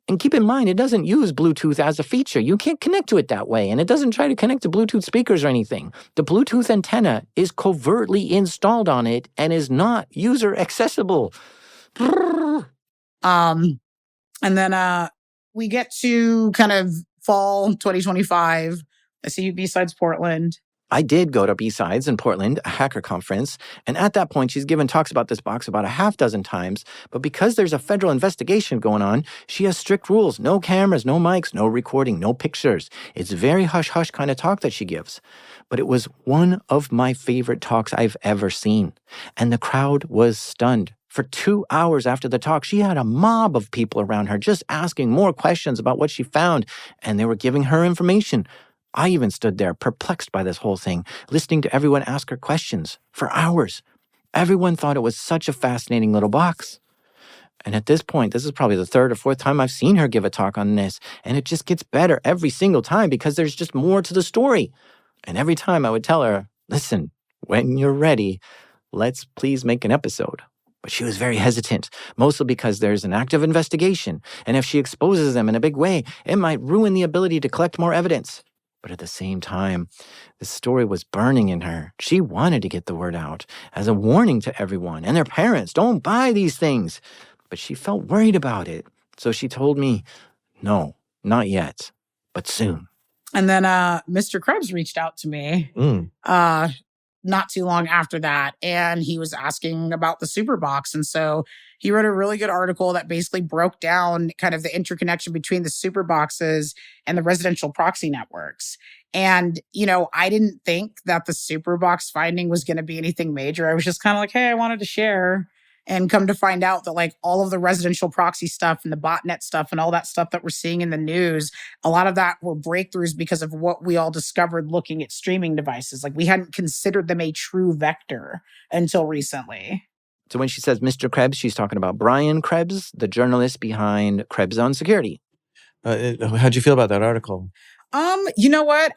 And keep in mind, it doesn't use Bluetooth as a feature. You can't connect to it that way, and it doesn't try to connect to Bluetooth speakers or anything. The Bluetooth antenna is covertly installed on it and is not user accessible. And then we get to kind of fall 2025. I see you B-Sides Portland. I did go to B-Sides in Portland, a hacker conference, and at that point, she's given talks about this box about a half dozen times, but because there's a federal investigation going on, she has strict rules. No cameras, no mics, no recording, no pictures. It's very hush-hush kind of talk that she gives. But it was one of my favorite talks I've ever seen, and the crowd was stunned. For 2 hours after the talk, she had a mob of people around her just asking more questions about what she found, and they were giving her information. I even stood there, perplexed by this whole thing, listening to everyone ask her questions for hours. Everyone thought it was such a fascinating little box. And at this point, this is probably the third or fourth time I've seen her give a talk on this, and it just gets better every single time because there's just more to the story. And every time I would tell her, listen, when you're ready, let's please make an episode. But she was very hesitant, mostly because there's an active investigation, and if she exposes them in a big way, it might ruin the ability to collect more evidence. But at the same time, the story was burning in her. She wanted to get the word out as a warning to everyone and their parents. Don't buy these things. But she felt worried about it. So she told me, no, not yet, but soon. And then Mr. Krebs reached out to me not too long after that. And he was asking about the SuperBox. And so he wrote a really good article that basically broke down kind of the interconnection between the SuperBoxes and the residential proxy networks. And, I didn't think that the SuperBox finding was going to be anything major. I was just kind of like, hey, I wanted to share. And come to find out that like all of the residential proxy stuff and the botnet stuff and all that stuff that we're seeing in the news, a lot of that were breakthroughs because of what we all discovered looking at streaming devices. Like we hadn't considered them a true vector until recently. So when she says Mr. Krebs, she's talking about Brian Krebs, the journalist behind Krebs on Security. How'd you feel about that article? You know what?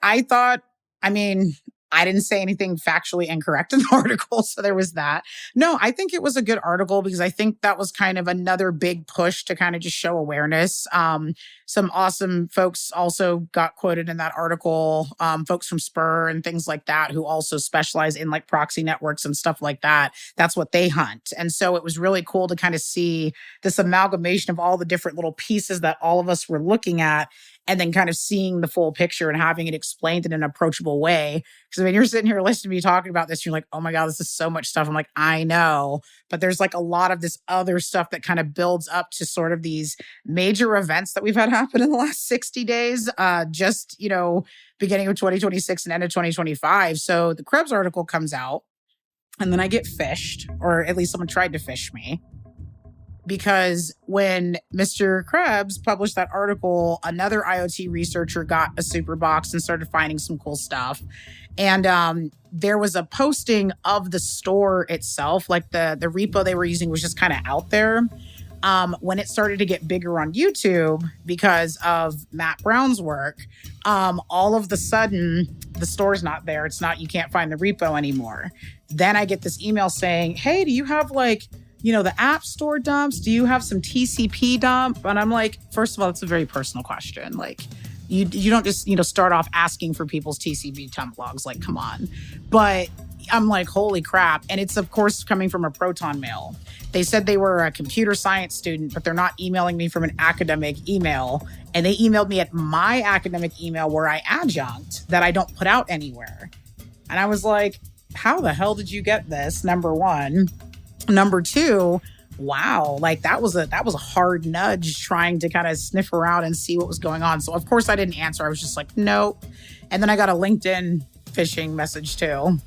I didn't say anything factually incorrect in the article, so there was that. No, I think it was a good article because I think that was kind of another big push to kind of just show awareness. Some awesome folks also got quoted in that article, folks from Spur and things like that who also specialize in like proxy networks and stuff like that. That's what they hunt. And so it was really cool to kind of see this amalgamation of all the different little pieces that all of us were looking at and then kind of seeing the full picture and having it explained in an approachable way. Because I mean, you're sitting here listening to me talking about this, you're like, oh my God, this is so much stuff. I'm like, I know. But there's like a lot of this other stuff that kind of builds up to sort of these major events that we've had happen in the last 60 days, just, beginning of 2026 and end of 2025. So the Krebs article comes out, and then I get fished, or at least someone tried to fish me. Because when Mr. Krebs published that article, another IoT researcher got a SuperBox and started finding some cool stuff. And there was a posting of the store itself, like the repo they were using was just kind of out there. When it started to get bigger on YouTube because of Matt Brown's work, all of the sudden the store's not there. You can't find the repo anymore. Then I get this email saying, hey, do you have the App Store dumps? Do you have some TCP dump? And I'm like, first of all, that's a very personal question. Like, you don't just, start off asking for people's TCP dump logs. Like, come on. But I'm like, holy crap. And it's, of course, coming from a Proton mail. They said they were a computer science student, but they're not emailing me from an academic email. And they emailed me at my academic email where I adjunct that I don't put out anywhere. And I was like, how the hell did you get this? Number one. Number two, wow, like that was a hard nudge trying to kind of sniff around and see what was going on. So of course I didn't answer. I was just like, nope. And then I got a LinkedIn phishing message too,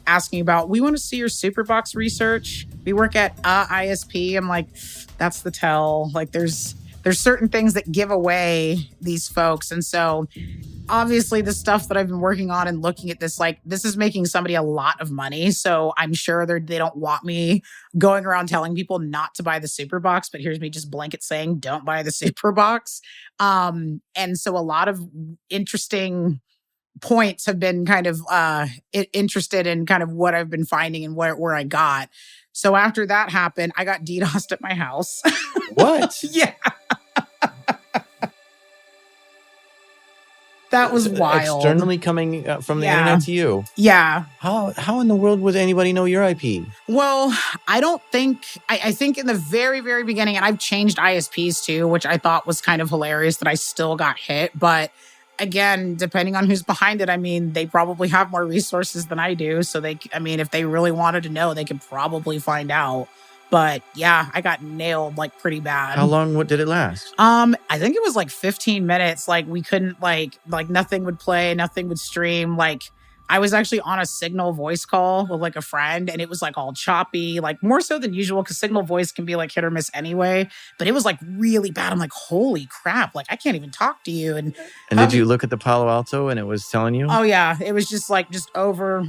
asking about, we want to see your SuperBox research. We work at ISP. I'm like, that's the tell. Like there's certain things that give away these folks. And so obviously the stuff that I've been working on and looking at this, like this is making somebody a lot of money. So I'm sure they don't want me going around telling people not to buy the SuperBox, but here's me just blanket saying, don't buy the SuperBox. And so a lot of interesting points have been kind of interested in kind of what I've been finding and where I got. So after that happened, I got DDoSed at my house. What? Yeah. That was wild. Externally coming from the internet to you. Yeah. How in the world would anybody know your IP? Well, I don't think, I think in the very, very beginning, and I've changed ISPs too, which I thought was kind of hilarious that I still got hit. But again, depending on who's behind it, I mean, they probably have more resources than I do. So if they really wanted to know, they could probably find out. But yeah, I got nailed like pretty bad. How long did it last? I think it was like 15 minutes. Like we couldn't like nothing would play, nothing would stream. Like I was actually on a Signal voice call with like a friend, and it was like all choppy, like more so than usual because Signal voice can be like hit or miss anyway. But it was like really bad. I'm like, holy crap! Like I can't even talk to you. And did you look at the Palo Alto and it was telling you? Oh yeah, it was just over.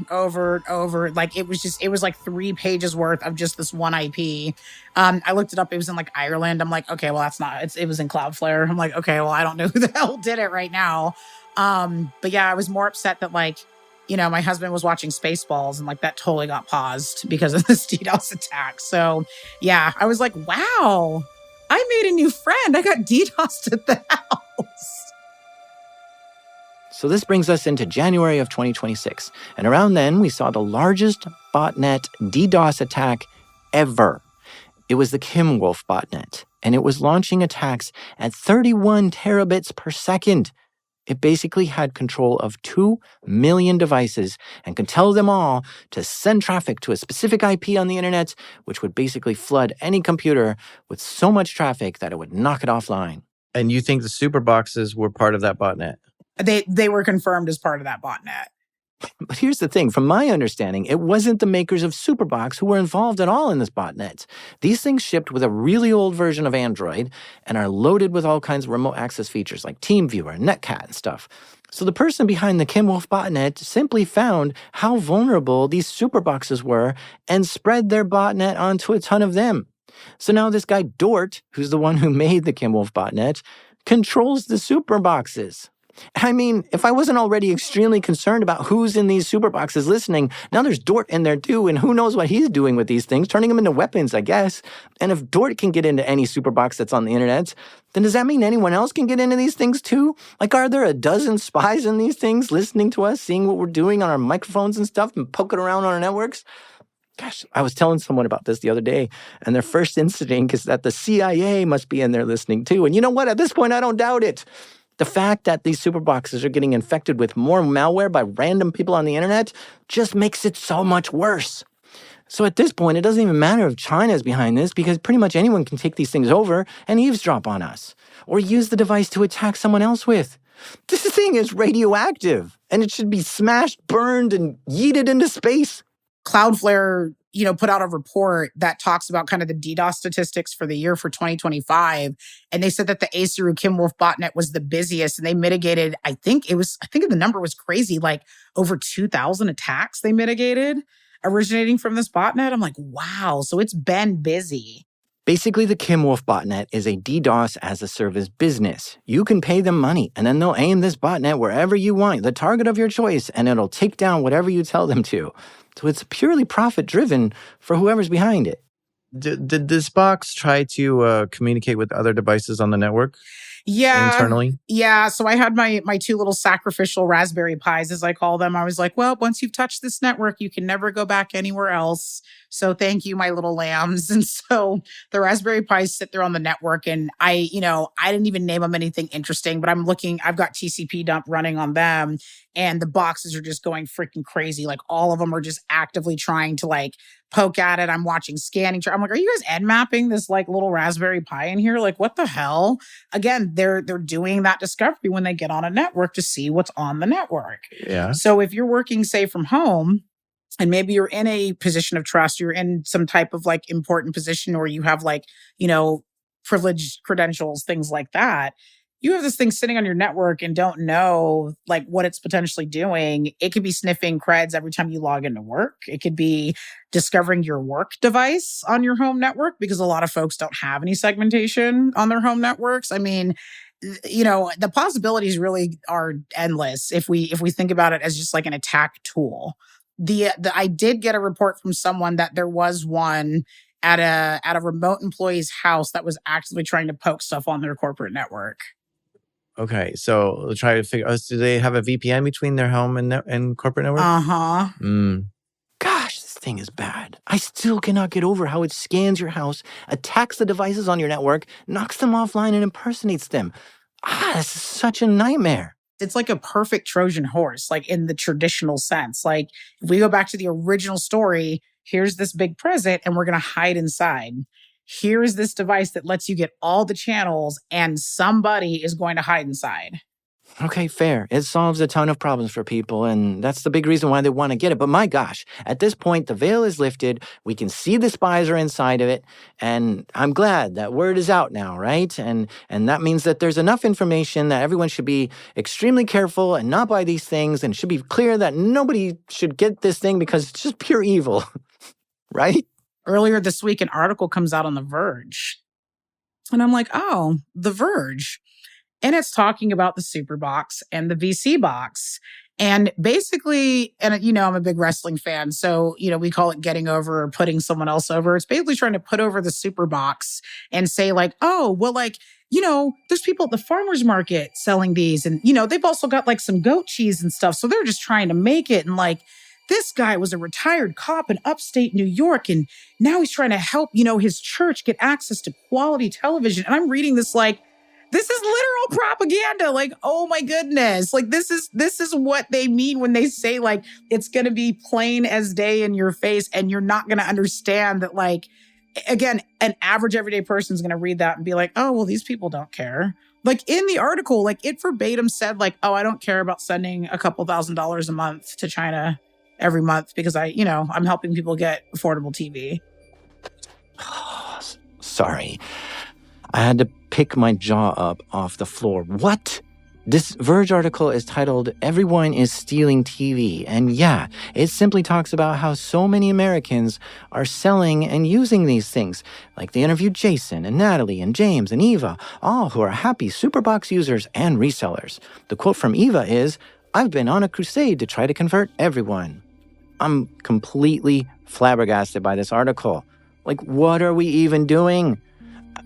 Like it was like 3 pages worth of just this one IP. I looked it up. It was in like Ireland. I'm like, okay, well that's not. It was in Cloudflare. I'm like, okay, well I don't know who the hell did it right now. But yeah, I was more upset that like, my husband was watching Spaceballs and like that totally got paused because of this DDoS attack. So yeah, I was like, wow, I made a new friend. I got DDoSed at the house. So this brings us into January of 2026. And around then, we saw the largest botnet DDoS attack ever. It was the Kim Wolf botnet, and it was launching attacks at 31 terabits per second. It basically had control of 2 million devices and could tell them all to send traffic to a specific IP on the internet, which would basically flood any computer with so much traffic that it would knock it offline. And you think the SuperBoxes were part of that botnet? They were confirmed as part of that botnet. But here's the thing. From my understanding, it wasn't the makers of SuperBox who were involved at all in this botnet. These things shipped with a really old version of Android and are loaded with all kinds of remote access features like TeamViewer and Netcat and stuff. So the person behind the Kim Wolf botnet simply found how vulnerable these SuperBoxes were and spread their botnet onto a ton of them. So now this guy Dort, who's the one who made the Kim Wolf botnet, controls the SuperBoxes. I mean, if I wasn't already extremely concerned about who's in these SuperBoxes listening, now there's Dort in there too, and who knows what he's doing with these things, turning them into weapons, I guess. And if Dort can get into any SuperBox that's on the internet, then does that mean anyone else can get into these things too? Like, are there a dozen spies in these things listening to us, seeing what we're doing on our microphones and stuff and poking around on our networks? Gosh, I was telling someone about this the other day, and their first instinct is that the CIA must be in there listening too. And you know what? At this point, I don't doubt it. The fact that these SuperBoxes are getting infected with more malware by random people on the internet just makes it so much worse. So at this point, it doesn't even matter if China is behind this because pretty much anyone can take these things over and eavesdrop on us or use the device to attack someone else with. This thing is radioactive and it should be smashed, burned, and yeeted into space. Cloudflare, put out a report that talks about kind of the DDoS statistics for the year for 2025. And they said that the Asaru Kimwolf botnet was the busiest and they mitigated, I think the number was crazy, like over 2,000 attacks they mitigated originating from this botnet. I'm like, wow. So it's been busy. Basically, the Kimwolf botnet is a DDoS as a service business. You can pay them money, and then they'll aim this botnet wherever you want, the target of your choice, and it'll take down whatever you tell them to. So it's purely profit-driven for whoever's behind it. Did this box try to communicate with other devices on the network? Yeah. Internally? Yeah. So I had my two little sacrificial Raspberry Pis, as I call them. I was like, well, once you've touched this network, you can never go back anywhere else. So thank you, my little lambs. And so the Raspberry Pis sit there on the network and I didn't even name them anything interesting, but I've got TCP dump running on them and the boxes are just going freaking crazy. Like all of them are just actively trying to like poke at it. I'm watching scanning. I'm like, are you guys mapping this like little Raspberry Pi in here? Like what the hell? Again, they're doing that discovery when they get on a network to see what's on the network. Yeah. So if you're working, say, from home, and maybe you're in a position of trust, you're in some type of like important position, or you have like, privileged credentials, things like that. You have this thing sitting on your network and don't know like what it's potentially doing. It could be sniffing creds every time you log into work. It could be discovering your work device on your home network because a lot of folks don't have any segmentation on their home networks. I mean, the possibilities really are endless if we think about it as just like an attack tool. I did get a report from someone that there was one at a remote employee's house that was actively trying to poke stuff on their corporate network. Okay, so we'll try to figure out, do they have a VPN between their home and corporate network? Uh-huh. Gosh, this thing is bad. I still cannot get over how it scans your house, attacks the devices on your network, knocks them offline, and impersonates them. This is such a nightmare. It's like a perfect Trojan horse, like in the traditional sense. Like if we go back to the original story, here's this big present and we're going to hide inside. Here is this device that lets you get all the channels and somebody is going to hide inside. Okay, fair. It solves a ton of problems for people, and that's the big reason why they want to get it. But my gosh, at this point, the veil is lifted. We can see the spies are inside of it, and I'm glad that word is out now, right? And that means that there's enough information that everyone should be extremely careful and not buy these things, and it should be clear that nobody should get this thing because it's just pure evil, right? Earlier this week, an article comes out on The Verge, and I'm like, oh, The Verge. And it's talking about the SuperBox and the VC box. And basically, and I'm a big wrestling fan, so, we call it getting over or putting someone else over. It's basically trying to put over the SuperBox and say like, oh, well, like, there's people at the farmer's market selling these. And, they've also got like some goat cheese and stuff. So they're just trying to make it. And like, this guy was a retired cop in upstate New York. And now he's trying to help, his church get access to quality television. And I'm reading this like, this is literal propaganda. Like, oh my goodness. Like this is what they mean when they say like, it's going to be plain as day in your face. And you're not going to understand that like, again, an average everyday person is going to read that and be like, oh, well, these people don't care. Like in the article, like it verbatim said like, oh, I don't care about sending a couple $1,000s a month to China every month because I'm helping people get affordable TV. Sorry. I had to pick my jaw up off the floor. What? This Verge article is titled, "Everyone is Stealing TV." And yeah, it simply talks about how so many Americans are selling and using these things. Like they interviewed Jason and Natalie and James and Eva, all who are happy SuperBox users and resellers. The quote from Eva is, "I've been on a crusade to try to convert everyone." I'm completely flabbergasted by this article. Like, what are we even doing?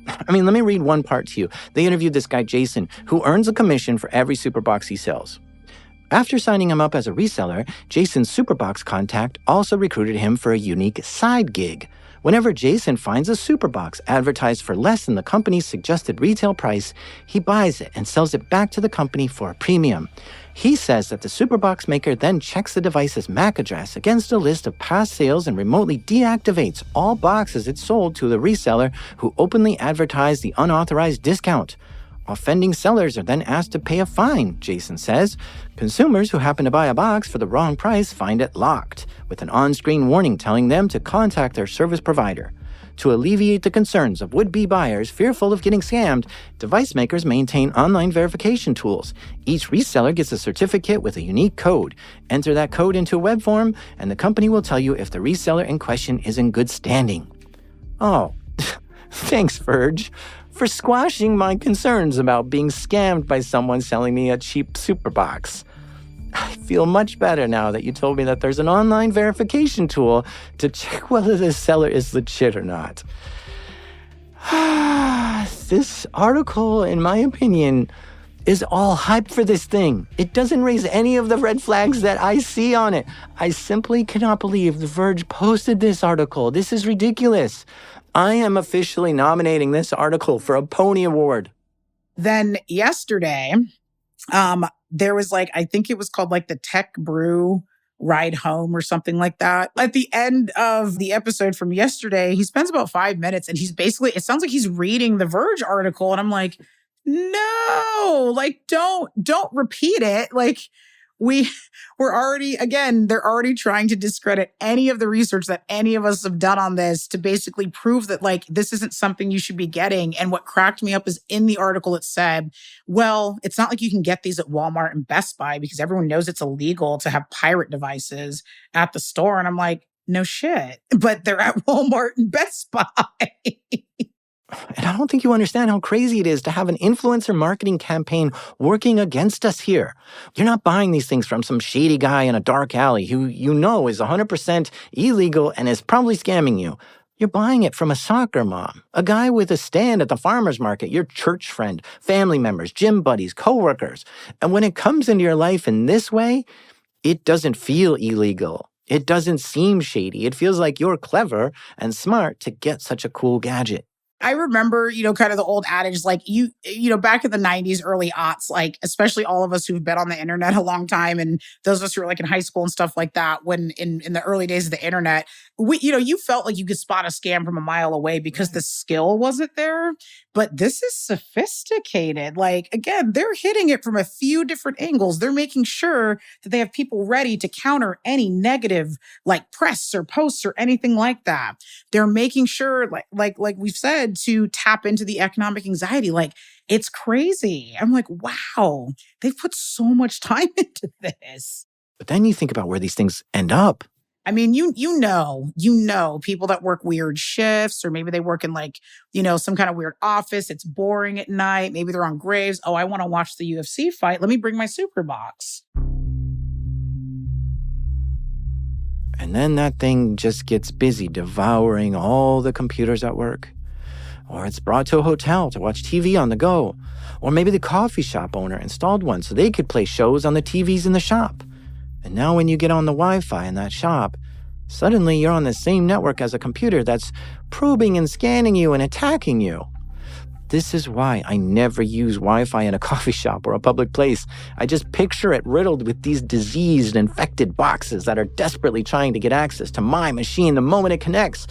I mean, let me read one part to you. They interviewed this guy, Jason, who earns a commission for every SuperBox he sells. After signing him up as a reseller, Jason's SuperBox contact also recruited him for a unique side gig. Whenever Jason finds a SuperBox advertised for less than the company's suggested retail price, he buys it and sells it back to the company for a premium. He says that the SuperBox maker then checks the device's MAC address against a list of past sales and remotely deactivates all boxes it sold to the reseller who openly advertised the unauthorized discount. Offending sellers are then asked to pay a fine, Jason says. Consumers who happen to buy a box for the wrong price find it locked, with an on-screen warning telling them to contact their service provider. To alleviate the concerns of would-be buyers fearful of getting scammed, device makers maintain online verification tools. Each reseller gets a certificate with a unique code. Enter that code into a web form, and the company will tell you if the reseller in question is in good standing. Oh, thanks, Verge, for squashing my concerns about being scammed by someone selling me a cheap SuperBox. I feel much better now that you told me that there's an online verification tool to check whether the seller is legit or not. This article, in my opinion, is all hype for this thing. It doesn't raise any of the red flags that I see on it. I simply cannot believe The Verge posted this article. This is ridiculous. I am officially nominating this article for a Pony Award. Then yesterday, there was I think it was called the Tech Brew Ride Home or something like that. At the end of the episode from yesterday, he spends about 5 minutes and he's basically, it sounds like he's reading the Verge article. And I'm like, no, don't repeat it. We're already, again, they're already trying to discredit any of the research that any of us have done on this to basically prove that this isn't something you should be getting. And what cracked me up is in the article it said, well, it's not like you can get these at Walmart and Best Buy because everyone knows it's illegal to have pirate devices at the store. And I'm like, no shit, but they're at Walmart and Best Buy. And I don't think you understand how crazy it is to have an influencer marketing campaign working against us here. You're not buying these things from some shady guy in a dark alley who you know is 100% illegal and is probably scamming you. You're buying it from a soccer mom, a guy with a stand at the farmer's market, your church friend, family members, gym buddies, coworkers. And when it comes into your life in this way, it doesn't feel illegal. It doesn't seem shady. It feels like you're clever and smart to get such a cool gadget. I remember, kind of the old adage, back in the 90s, early aughts, especially all of us who've been on the internet a long time and those of us who were in high school and stuff like that, when in the early days of the internet, you felt like you could spot a scam from a mile away because the skill wasn't there. But this is sophisticated. Again, they're hitting it from a few different angles. They're making sure that they have people ready to counter any negative, press or posts or anything like that. They're making sure, like we've said, to tap into the economic anxiety. It's crazy. I'm like, wow, they've put so much time into this. But then you think about where these things end up. I mean, you know, people that work weird shifts, or maybe they work in some kind of weird office. It's boring at night. Maybe they're on Graves. Oh, I want to watch the UFC fight. Let me bring my SuperBox. And then that thing just gets busy devouring all the computers at work. Or it's brought to a hotel to watch TV on the go. Or maybe the coffee shop owner installed one so they could play shows on the TVs in the shop. And now when you get on the Wi-Fi in that shop, suddenly you're on the same network as a computer that's probing and scanning you and attacking you. This is why I never use Wi-Fi in a coffee shop or a public place. I just picture it riddled with these diseased, infected boxes that are desperately trying to get access to my machine the moment it connects.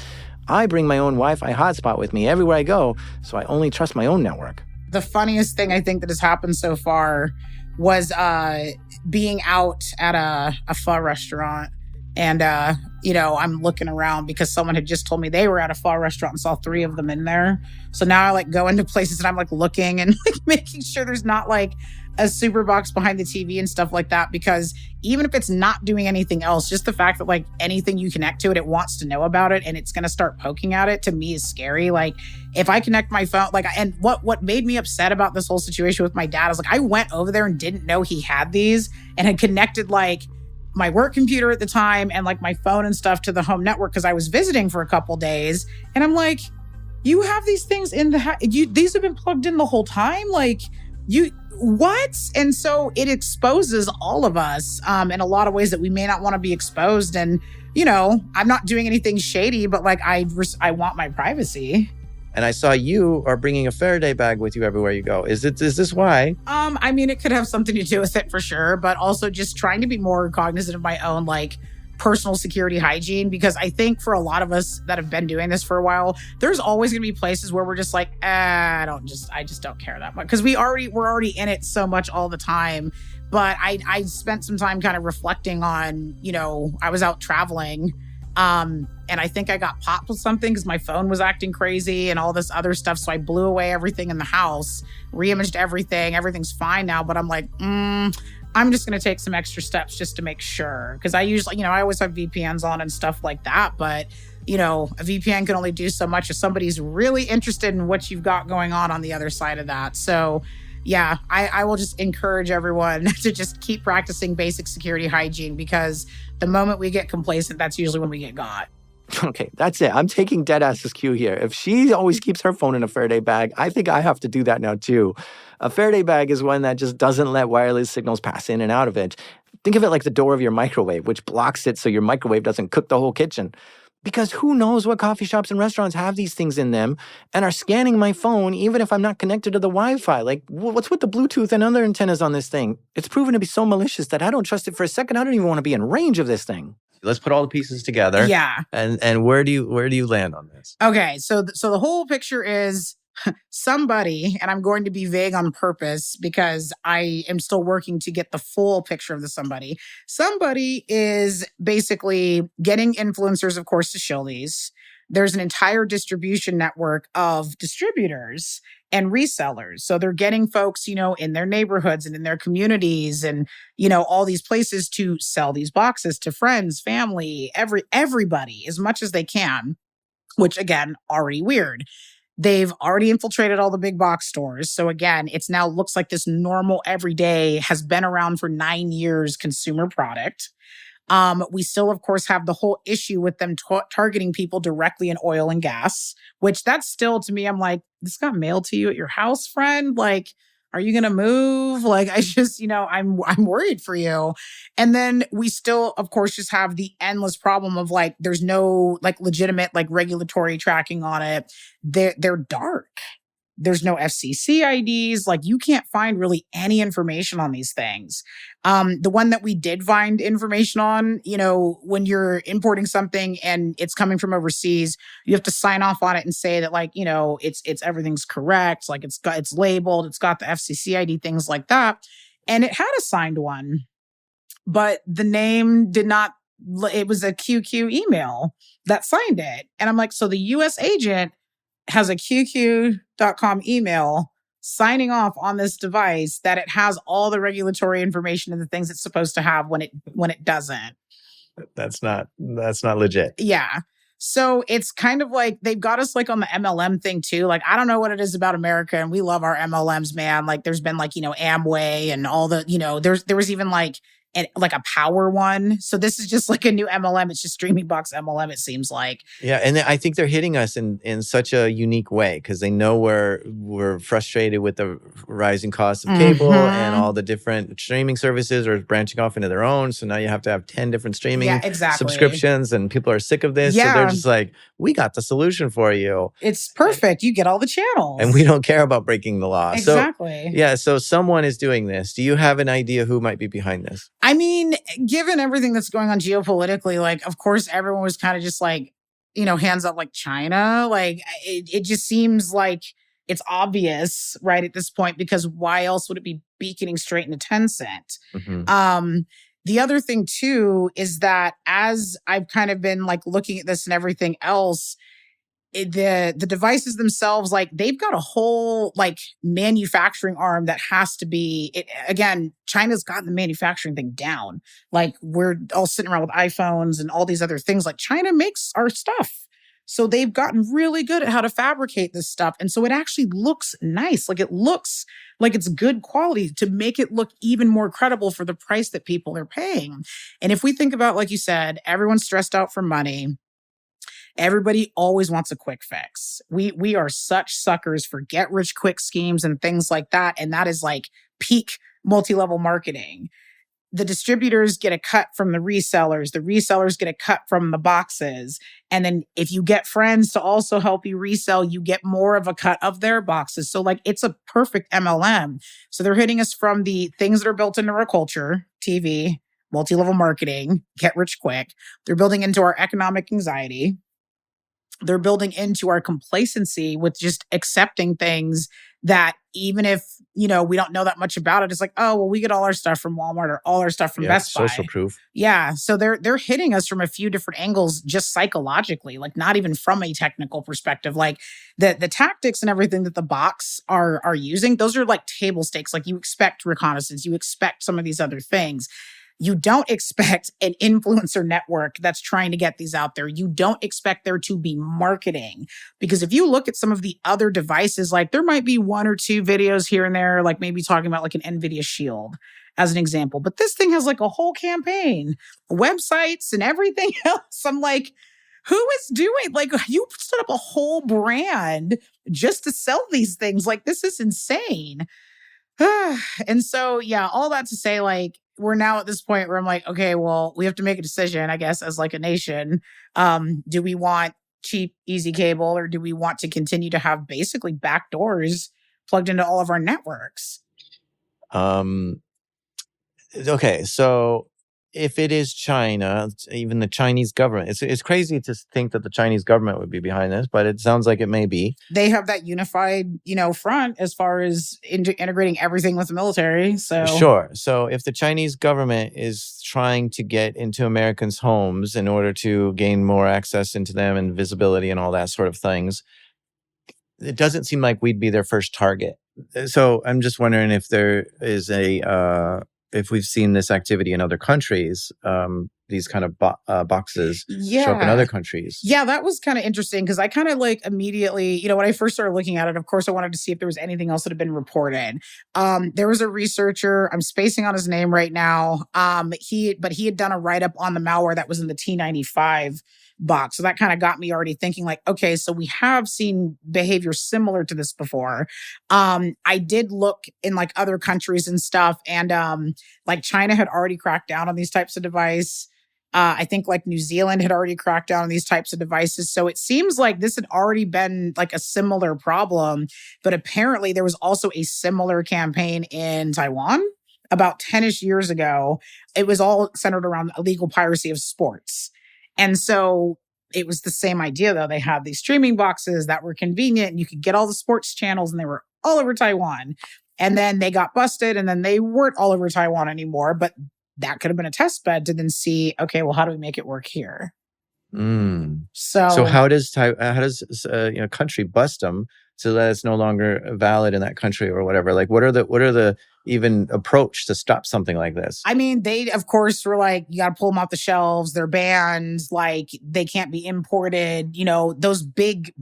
I bring my own Wi-Fi hotspot with me everywhere I go, so I only trust my own network. The funniest thing I think that has happened so far was being out at a pho restaurant. And, I'm looking around because someone had just told me they were at a pho restaurant and saw 3 of them in there. So now I go into places and I'm looking and making sure there's not a SuperBox behind the TV and stuff like that. Because even if it's not doing anything else, just the fact that anything you connect to it, it wants to know about it and it's going to start poking at it, to me is scary. If I connect my phone, and what made me upset about this whole situation with my dad is I went over there and didn't know he had these and had connected my work computer at the time and my phone and stuff to the home network because I was visiting for a couple days. And I'm like, you have these things in these have been plugged in the whole time? What? And so it exposes all of us in a lot of ways that we may not want to be exposed. And, I'm not doing anything shady, but like I want my privacy. And I saw you are bringing a Faraday bag with you everywhere you go. Is this why? I mean, it could have something to do with it for sure, but also just trying to be more cognizant of my own, like, personal security hygiene, because I think for a lot of us that have been doing this for a while, there's always going to be places where we're just like, I just don't care that much, because we're already in it so much all the time. But I spent some time kind of reflecting on, I was out traveling, and I think I got popped with something because my phone was acting crazy and all this other stuff. So I blew away everything in the house, reimaged everything. Everything's fine now, but I'm like, I'm just going to take some extra steps just to make sure. Because I usually, I always have VPNs on and stuff like that. But, a VPN can only do so much if somebody's really interested in what you've got going on the other side of that. So, yeah, I will just encourage everyone to just keep practicing basic security hygiene, because the moment we get complacent, that's usually when we get got. Okay, that's it. I'm taking Deadass's cue here. If she always keeps her phone in a Faraday bag, I think I have to do that now too. A Faraday bag is one that just doesn't let wireless signals pass in and out of it. Think of it like the door of your microwave, which blocks it so your microwave doesn't cook the whole kitchen. Because who knows what coffee shops and restaurants have these things in them and are scanning my phone even if I'm not connected to the Wi-Fi. Like, what's with the Bluetooth and other antennas on this thing? It's proven to be so malicious that I don't trust it for a second. I don't even want to be in range of this thing. Let's put all the pieces together. Yeah. And where do you land on this? Okay, so the whole picture is somebody, and I'm going to be vague on purpose because I am still working to get the full picture of the somebody. Somebody is basically getting influencers, of course, to shill these. There's an entire distribution network of distributors and resellers. So they're getting folks, in their neighborhoods and in their communities and, all these places to sell these boxes to friends, family, everybody as much as they can, which again, already weird. They've already infiltrated all the big box stores. So again, it's now looks like this normal everyday has been around for 9 years consumer product. We still, of course, have the whole issue with them targeting people directly in oil and gas, which that's still, to me, I'm like, this got mailed to you at your house, friend. Like, are you going to move? Like, I just, I'm worried for you. And then we still, of course, just have the endless problem of like, there's no like legitimate, like regulatory tracking on it. They're dark. There's no FCC IDs. Like, you can't find really any information on these things. The one that we did find information on, when you're importing something and it's coming from overseas, you have to sign off on it and say that, like, it's everything's correct. Like, it's labeled, it's got the FCC ID, things like that. And it had a signed one, but the name did not. It was a QQ email that signed it. And I'm like, so the US agent has a QQ.com email signing off on this device that it has all the regulatory information and the things it's supposed to have when it doesn't. That's not legit. Yeah. So it's kind of like they've got us like on the MLM thing too. Like, I don't know what it is about America, and we love our MLMs, man. Like, there's been like, Amway and all the, there was even like a power one. So this is just like a new MLM. It's just streaming box MLM, it seems like. Yeah, and I think they're hitting us in such a unique way because they know we're frustrated with the rising cost of cable and all the different streaming services are branching off into their own. So now you have to have 10 different streaming subscriptions, and people are sick of this. Yeah. So they're just like, we got the solution for you. It's perfect. You get all the channels. And we don't care about breaking the law. Exactly. So someone is doing this. Do you have an idea who might be behind this? I mean, given everything that's going on geopolitically, like, of course, everyone was kind of just like, hands up, like China. Like, it just seems like it's obvious, right, at this point, because why else would it be beaconing straight into Tencent? Mm-hmm. The other thing, too, is that as I've kind of been like looking at this and everything else, the devices themselves, like, they've got a whole like manufacturing arm that has to be again, China's gotten the manufacturing thing down. Like, we're all sitting around with iPhones and all these other things. Like, China makes our stuff. So they've gotten really good at how to fabricate this stuff. And so it actually looks nice. Like, it looks like it's good quality to make it look even more credible for the price that people are paying. And if we think about, like you said, everyone's stressed out for money. Everybody always wants a quick fix. We are such suckers for get rich quick schemes and things like that. And that is like peak multi-level marketing. The distributors get a cut from the resellers get a cut from the boxes. And then if you get friends to also help you resell, you get more of a cut of their boxes. So like it's a perfect MLM. So they're hitting us from the things that are built into our culture, TV, multi-level marketing, get rich quick. They're building into our economic anxiety. They're building into our complacency with just accepting things that even if, we don't know that much about it, it's like, oh, well, we get all our stuff from Walmart or all our stuff from Best Buy. Social proof. Yeah. So they're hitting us from a few different angles just psychologically, like not even from a technical perspective. Like the tactics and everything that the box are using, those are like table stakes. Like you expect reconnaissance, you expect some of these other things. You don't expect an influencer network that's trying to get these out there. You don't expect there to be marketing. Because if you look at some of the other devices, like there might be one or two videos here and there, like maybe talking about like an NVIDIA Shield as an example. But this thing has like a whole campaign, websites and everything else. I'm like, who is doing, like, you set up a whole brand just to sell these things. Like, this is insane. And so, yeah, all that to say, like, we're now at this point where I'm like, okay, well, we have to make a decision, I guess, as like a nation. Do we want cheap, easy cable, or do we want to continue to have basically back doors plugged into all of our networks? Okay, so if it is China, even the Chinese government, it's crazy to think that the Chinese government would be behind this, but it sounds like it may be. They have that unified, front as far as integrating everything with the military. So Sure. So if the Chinese government is trying to get into Americans' homes in order to gain more access into them and visibility and all that sort of things, it doesn't seem like we'd be their first target. So I'm just wondering if there is if we've seen this activity in other countries, these kind of boxes show up in other countries. Yeah, that was kind of interesting because I kind of like immediately, when I first started looking at it, of course, I wanted to see if there was anything else that had been reported. There was a researcher, I'm spacing on his name right now. He had done a write-up on the malware that was in the T95 box. So that kind of got me already thinking like, okay, so we have seen behavior similar to this before. I did look in like other countries and stuff, and like China had already cracked down on these types of device. I think like New Zealand had already cracked down on these types of devices. So it seems like this had already been like a similar problem, but apparently there was also a similar campaign in Taiwan about 10-ish years ago. It was all centered around illegal piracy of sports. And so it was the same idea, though. They had these streaming boxes that were convenient and you could get all the sports channels, and they were all over Taiwan. And then they got busted, and then they weren't all over Taiwan anymore. But that could have been a test bed to then see, okay, well, how do we make it work here? So how does a country bust them so that it's no longer valid in that country or whatever? Like, what are the even approach to stop something like this? I mean, they of course were like, you got to pull them off the shelves. They're banned. Like, they can't be imported. Those big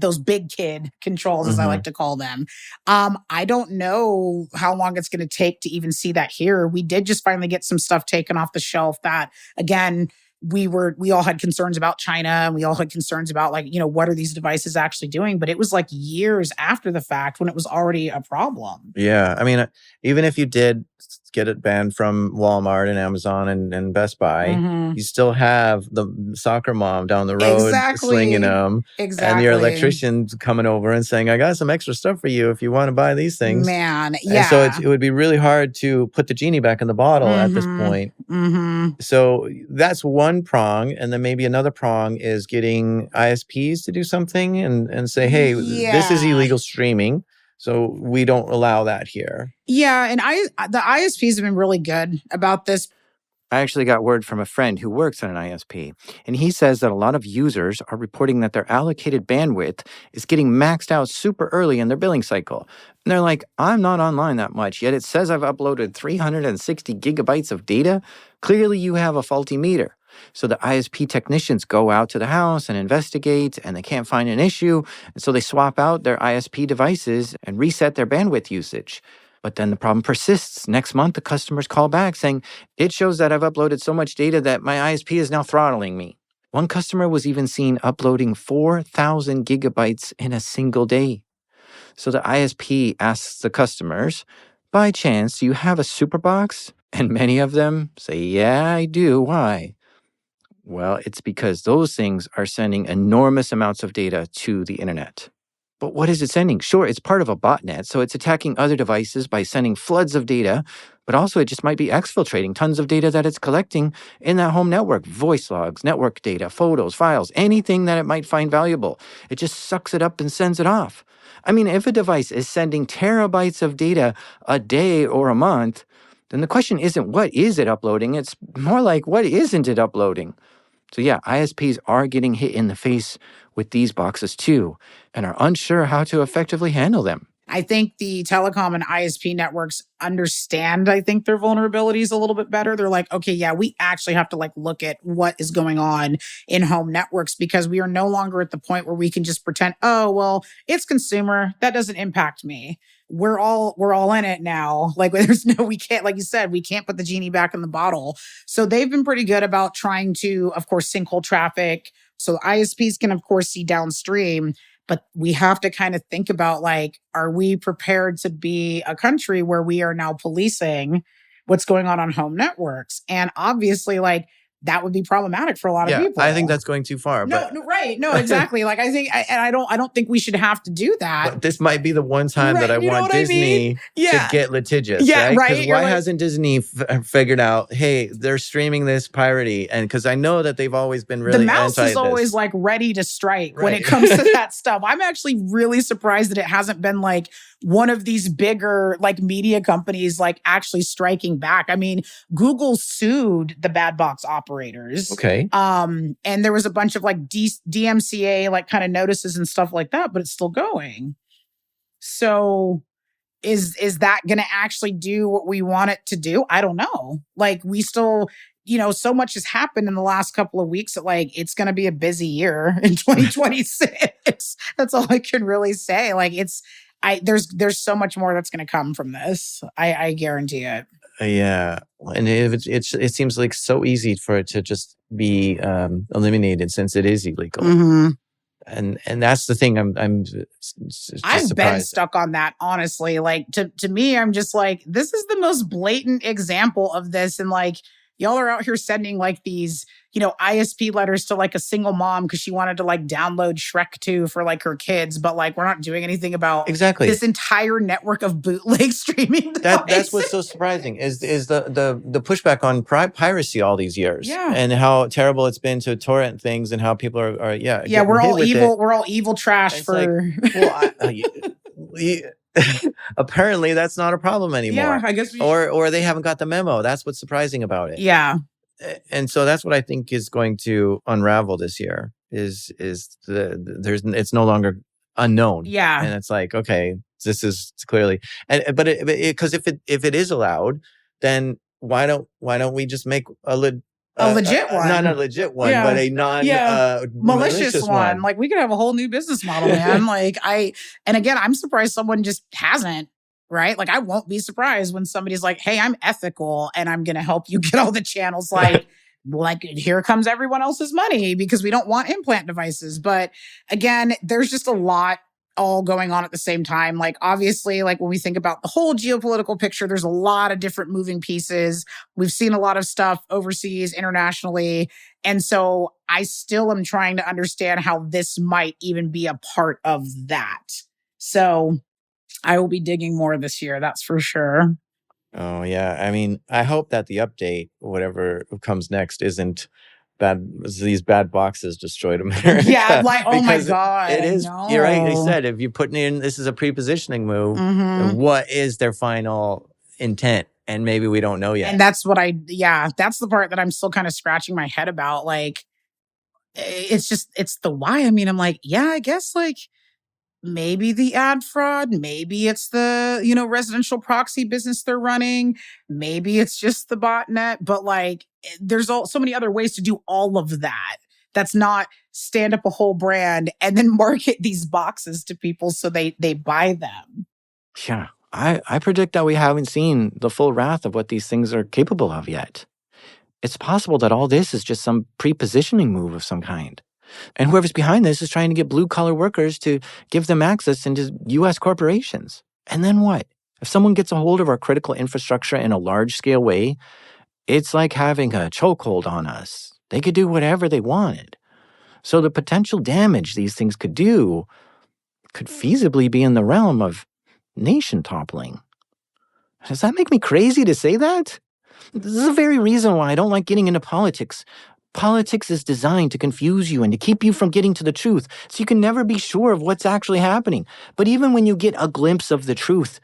kid controls, as I like to call them. I don't know how long it's going to take to even see that here. We did just finally get some stuff taken off the shelf that, again, we all had concerns about China, and we all had concerns about like, what are these devices actually doing? But it was like years after the fact when it was already a problem. Yeah. I mean, even if you did get it banned from Walmart and Amazon and Best Buy, you still have the soccer mom down the road slinging them. Exactly. And your electrician's coming over and saying, I got some extra stuff for you if you want to buy these things. Man, yeah. And so it would be really hard to put the genie back in the bottle at this point. So that's one prong. And then maybe another prong is getting ISPs to do something and say, hey, this is illegal streaming. So we don't allow that here. Yeah, and the ISPs have been really good about this. I actually got word from a friend who works at an ISP, and he says that a lot of users are reporting that their allocated bandwidth is getting maxed out super early in their billing cycle. And they're like, I'm not online that much, yet it says I've uploaded 360 gigabytes of data. Clearly you have a faulty meter. So the ISP technicians go out to the house and investigate, and they can't find an issue. And so they swap out their ISP devices and reset their bandwidth usage. But then the problem persists. Next month, the customers call back saying, it shows that I've uploaded so much data that my ISP is now throttling me. One customer was even seen uploading 4,000 gigabytes in a single day. So the ISP asks the customers, by chance, do you have a SuperBox? And many of them say, yeah, I do. Why? Well, it's because those things are sending enormous amounts of data to the internet. But what is it sending? Sure, it's part of a botnet, so it's attacking other devices by sending floods of data, but also it just might be exfiltrating tons of data that it's collecting in that home network. Voice logs, network data, photos, files, anything that it might find valuable. It just sucks it up and sends it off. I mean, if a device is sending terabytes of data a day or a month, then the question isn't what is it uploading, it's more like what isn't it uploading? So yeah, ISPs are getting hit in the face with these boxes too, and are unsure how to effectively handle them. I think the telecom and ISP networks understand, I think, their vulnerabilities a little bit better. They're like, okay, yeah, we actually have to like look at what is going on in home networks, because we are no longer at the point where we can just pretend, oh, well, it's consumer. That doesn't impact me. We're all in it now. Like we can't, like you said, we can't put the genie back in the bottle. So they've been pretty good about trying to, of course, sinkhole traffic. So ISPs can, of course, see downstream. But we have to kind of think about, like, are we prepared to be a country where we are now policing what's going on home networks? And obviously, like, that would be problematic for a lot of people. I think that's going too far. No, right. No, exactly. Like, I don't think we should have to do that. But this might be the one time that I want Disney to get litigious, right? Because why hasn't Disney figured out, hey, they're streaming this piratey? And because I know that they've always been really the mouse is always like ready to strike when it comes to that stuff. I'm actually really surprised that it hasn't been like one of these bigger like media companies like actually striking back. I mean, Google sued the bad box operators. Okay. And there was a bunch of like DMCA like kind of notices and stuff like that, but it's still going. So is that going to actually do what we want it to do? I don't know. Like we still, so much has happened in the last couple of weeks that like it's going to be a busy year in 2026. That's all I can really say. Like there's so much more that's going to come from this. I guarantee it. Yeah, and it seems like so easy for it to just be eliminated since it is illegal. Mm-hmm. And that's the thing. I've been stuck on that, honestly. Like to me, I'm just like, this is the most blatant example of this, and like y'all are out here sending like these, ISP letters to like a single mom because she wanted to like download Shrek 2 for like her kids, but like we're not doing anything about this entire network of bootleg streaming devices. That's what's so surprising is the pushback on piracy all these years, yeah, and how terrible it's been to torrent things, and how people are we're all evil. We're all evil trash for. Apparently that's not a problem anymore. Yeah, I guess or they haven't got the memo. That's what's surprising about it. Yeah. And so that's what I think is going to unravel this year is it's no longer unknown. Yeah. And it's like, okay, this is clearly, but because if it is allowed, then why don't we just make a legit one, not a legit one, but a non malicious one. Like we could have a whole new business model, man. And again, I'm surprised someone just hasn't. Right? Like I won't be surprised when somebody's like, hey, I'm ethical and I'm going to help you get all the channels. Like here comes everyone else's money because we don't want implant devices. But again, there's just a lot all going on at the same time. Like obviously, like when we think about the whole geopolitical picture, there's a lot of different moving pieces. We've seen a lot of stuff overseas, internationally. And so I still am trying to understand how this might even be a part of that. So I will be digging more this year, that's for sure. Oh, yeah. I mean, I hope that the update, whatever comes next, isn't these bad boxes destroyed America. Yeah, like, oh my God. It is, you're right. They said, if you're putting in, this is a pre-positioning move, what is their final intent? And maybe we don't know yet. And that's what that's the part that I'm still kind of scratching my head about. Like, it's the why. I mean, I'm like, yeah, I guess like, maybe the ad fraud, maybe it's the, residential proxy business they're running. Maybe it's just the botnet, but like there's so many other ways to do all of that. That's not stand up a whole brand and then market these boxes to people so they buy them. Yeah, I predict that we haven't seen the full wrath of what these things are capable of yet. It's possible that all this is just some pre-positioning move of some kind. And whoever's behind this is trying to get blue-collar workers to give them access into U.S. corporations. And then what? If someone gets a hold of our critical infrastructure in a large-scale way, it's like having a chokehold on us. They could do whatever they wanted. So the potential damage these things could do could feasibly be in the realm of nation toppling. Does that make me crazy to say that? This is the very reason why I don't like getting into politics. Politics is designed to confuse you and to keep you from getting to the truth, so you can never be sure of what's actually happening. But even when you get a glimpse of the truth,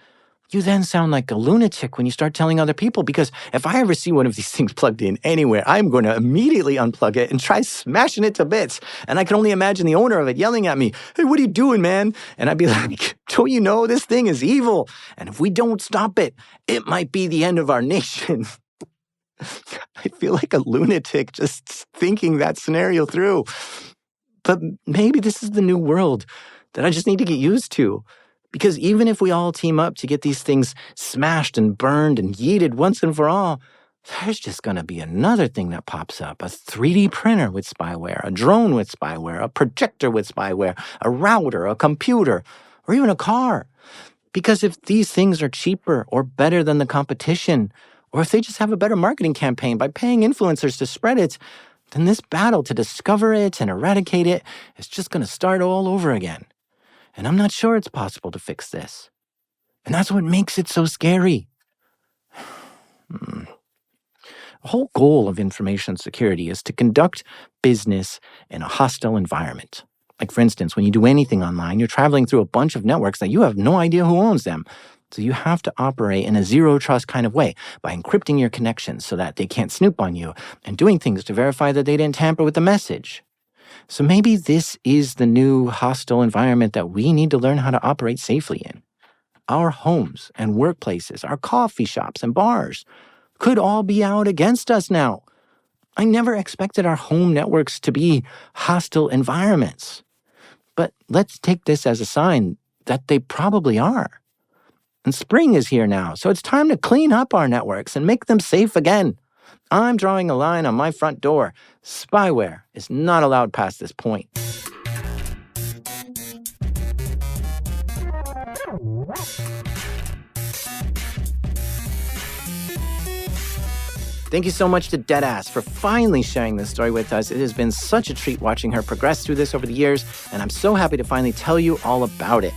you then sound like a lunatic when you start telling other people, because if I ever see one of these things plugged in anywhere, I'm going to immediately unplug it and try smashing it to bits. And I can only imagine the owner of it yelling at me, "Hey, what are you doing, man?" And I'd be like, "Don't you know this thing is evil? And if we don't stop it, it might be the end of our nation." I feel like a lunatic just thinking that scenario through. But maybe this is the new world that I just need to get used to. Because even if we all team up to get these things smashed and burned and yeeted once and for all, there's just going to be another thing that pops up. A 3D printer with spyware, a drone with spyware, a projector with spyware, a router, a computer, or even a car. Because if these things are cheaper or better than the competition, or if they just have a better marketing campaign by paying influencers to spread it, then this battle to discover it and eradicate it is just going to start all over again. And I'm not sure it's possible to fix this. And that's what makes it so scary. The whole goal of information security is to conduct business in a hostile environment. Like, for instance, when you do anything online, you're traveling through a bunch of networks that you have no idea who owns them. So you have to operate in a zero-trust kind of way by encrypting your connections so that they can't snoop on you and doing things to verify that they didn't tamper with the message. So maybe this is the new hostile environment that we need to learn how to operate safely in. Our homes and workplaces, our coffee shops and bars could all be out against us now. I never expected our home networks to be hostile environments. But let's take this as a sign that they probably are. And spring is here now, so it's time to clean up our networks and make them safe again. I'm drawing a line on my front door. Spyware is not allowed past this point. Thank you so much to Deadass for finally sharing this story with us. It has been such a treat watching her progress through this over the years, and I'm so happy to finally tell you all about it.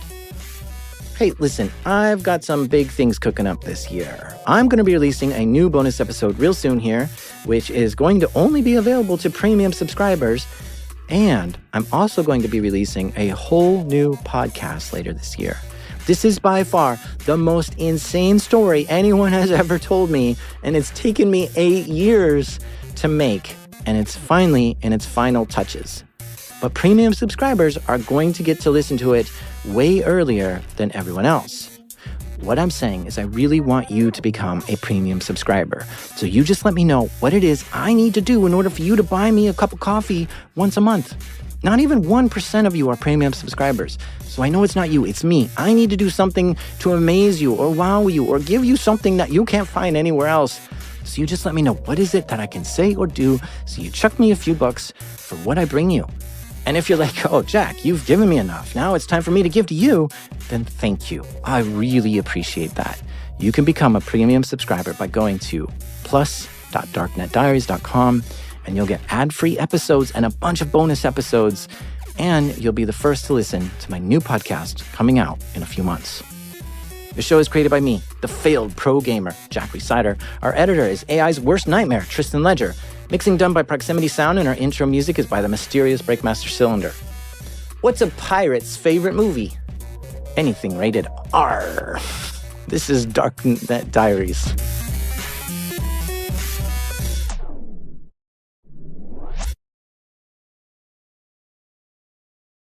Hey, listen, I've got some big things cooking up this year. I'm going to be releasing a new bonus episode real soon here, which is going to only be available to premium subscribers. And I'm also going to be releasing a whole new podcast later this year. This is by far the most insane story anyone has ever told me, and it's taken me 8 years to make, and it's finally in its final touches. But premium subscribers are going to get to listen to it way earlier than everyone else. What I'm saying is I really want you to become a premium subscriber. So you just let me know what it is I need to do in order for you to buy me a cup of coffee once a month. Not even 1% of you are premium subscribers. So I know it's not you, it's me. I need to do something to amaze you or wow you or give you something that you can't find anywhere else. So you just let me know what is it that I can say or do, so you chuck me a few bucks for what I bring you. And if you're like, "Oh, Jack, you've given me enough. Now it's time for me to give to you," then thank you. I really appreciate that. You can become a premium subscriber by going to plus.darknetdiaries.com, and you'll get ad-free episodes and a bunch of bonus episodes, and you'll be the first to listen to my new podcast coming out in a few months. The show is created by me, the failed pro gamer, Jack Rhysider. Our editor is AI's worst nightmare, Tristan Ledger. Mixing done by Proximity Sound, and our intro music is by the mysterious Breakmaster Cylinder. What's a pirate's favorite movie? Anything rated R. This is Darknet Diaries.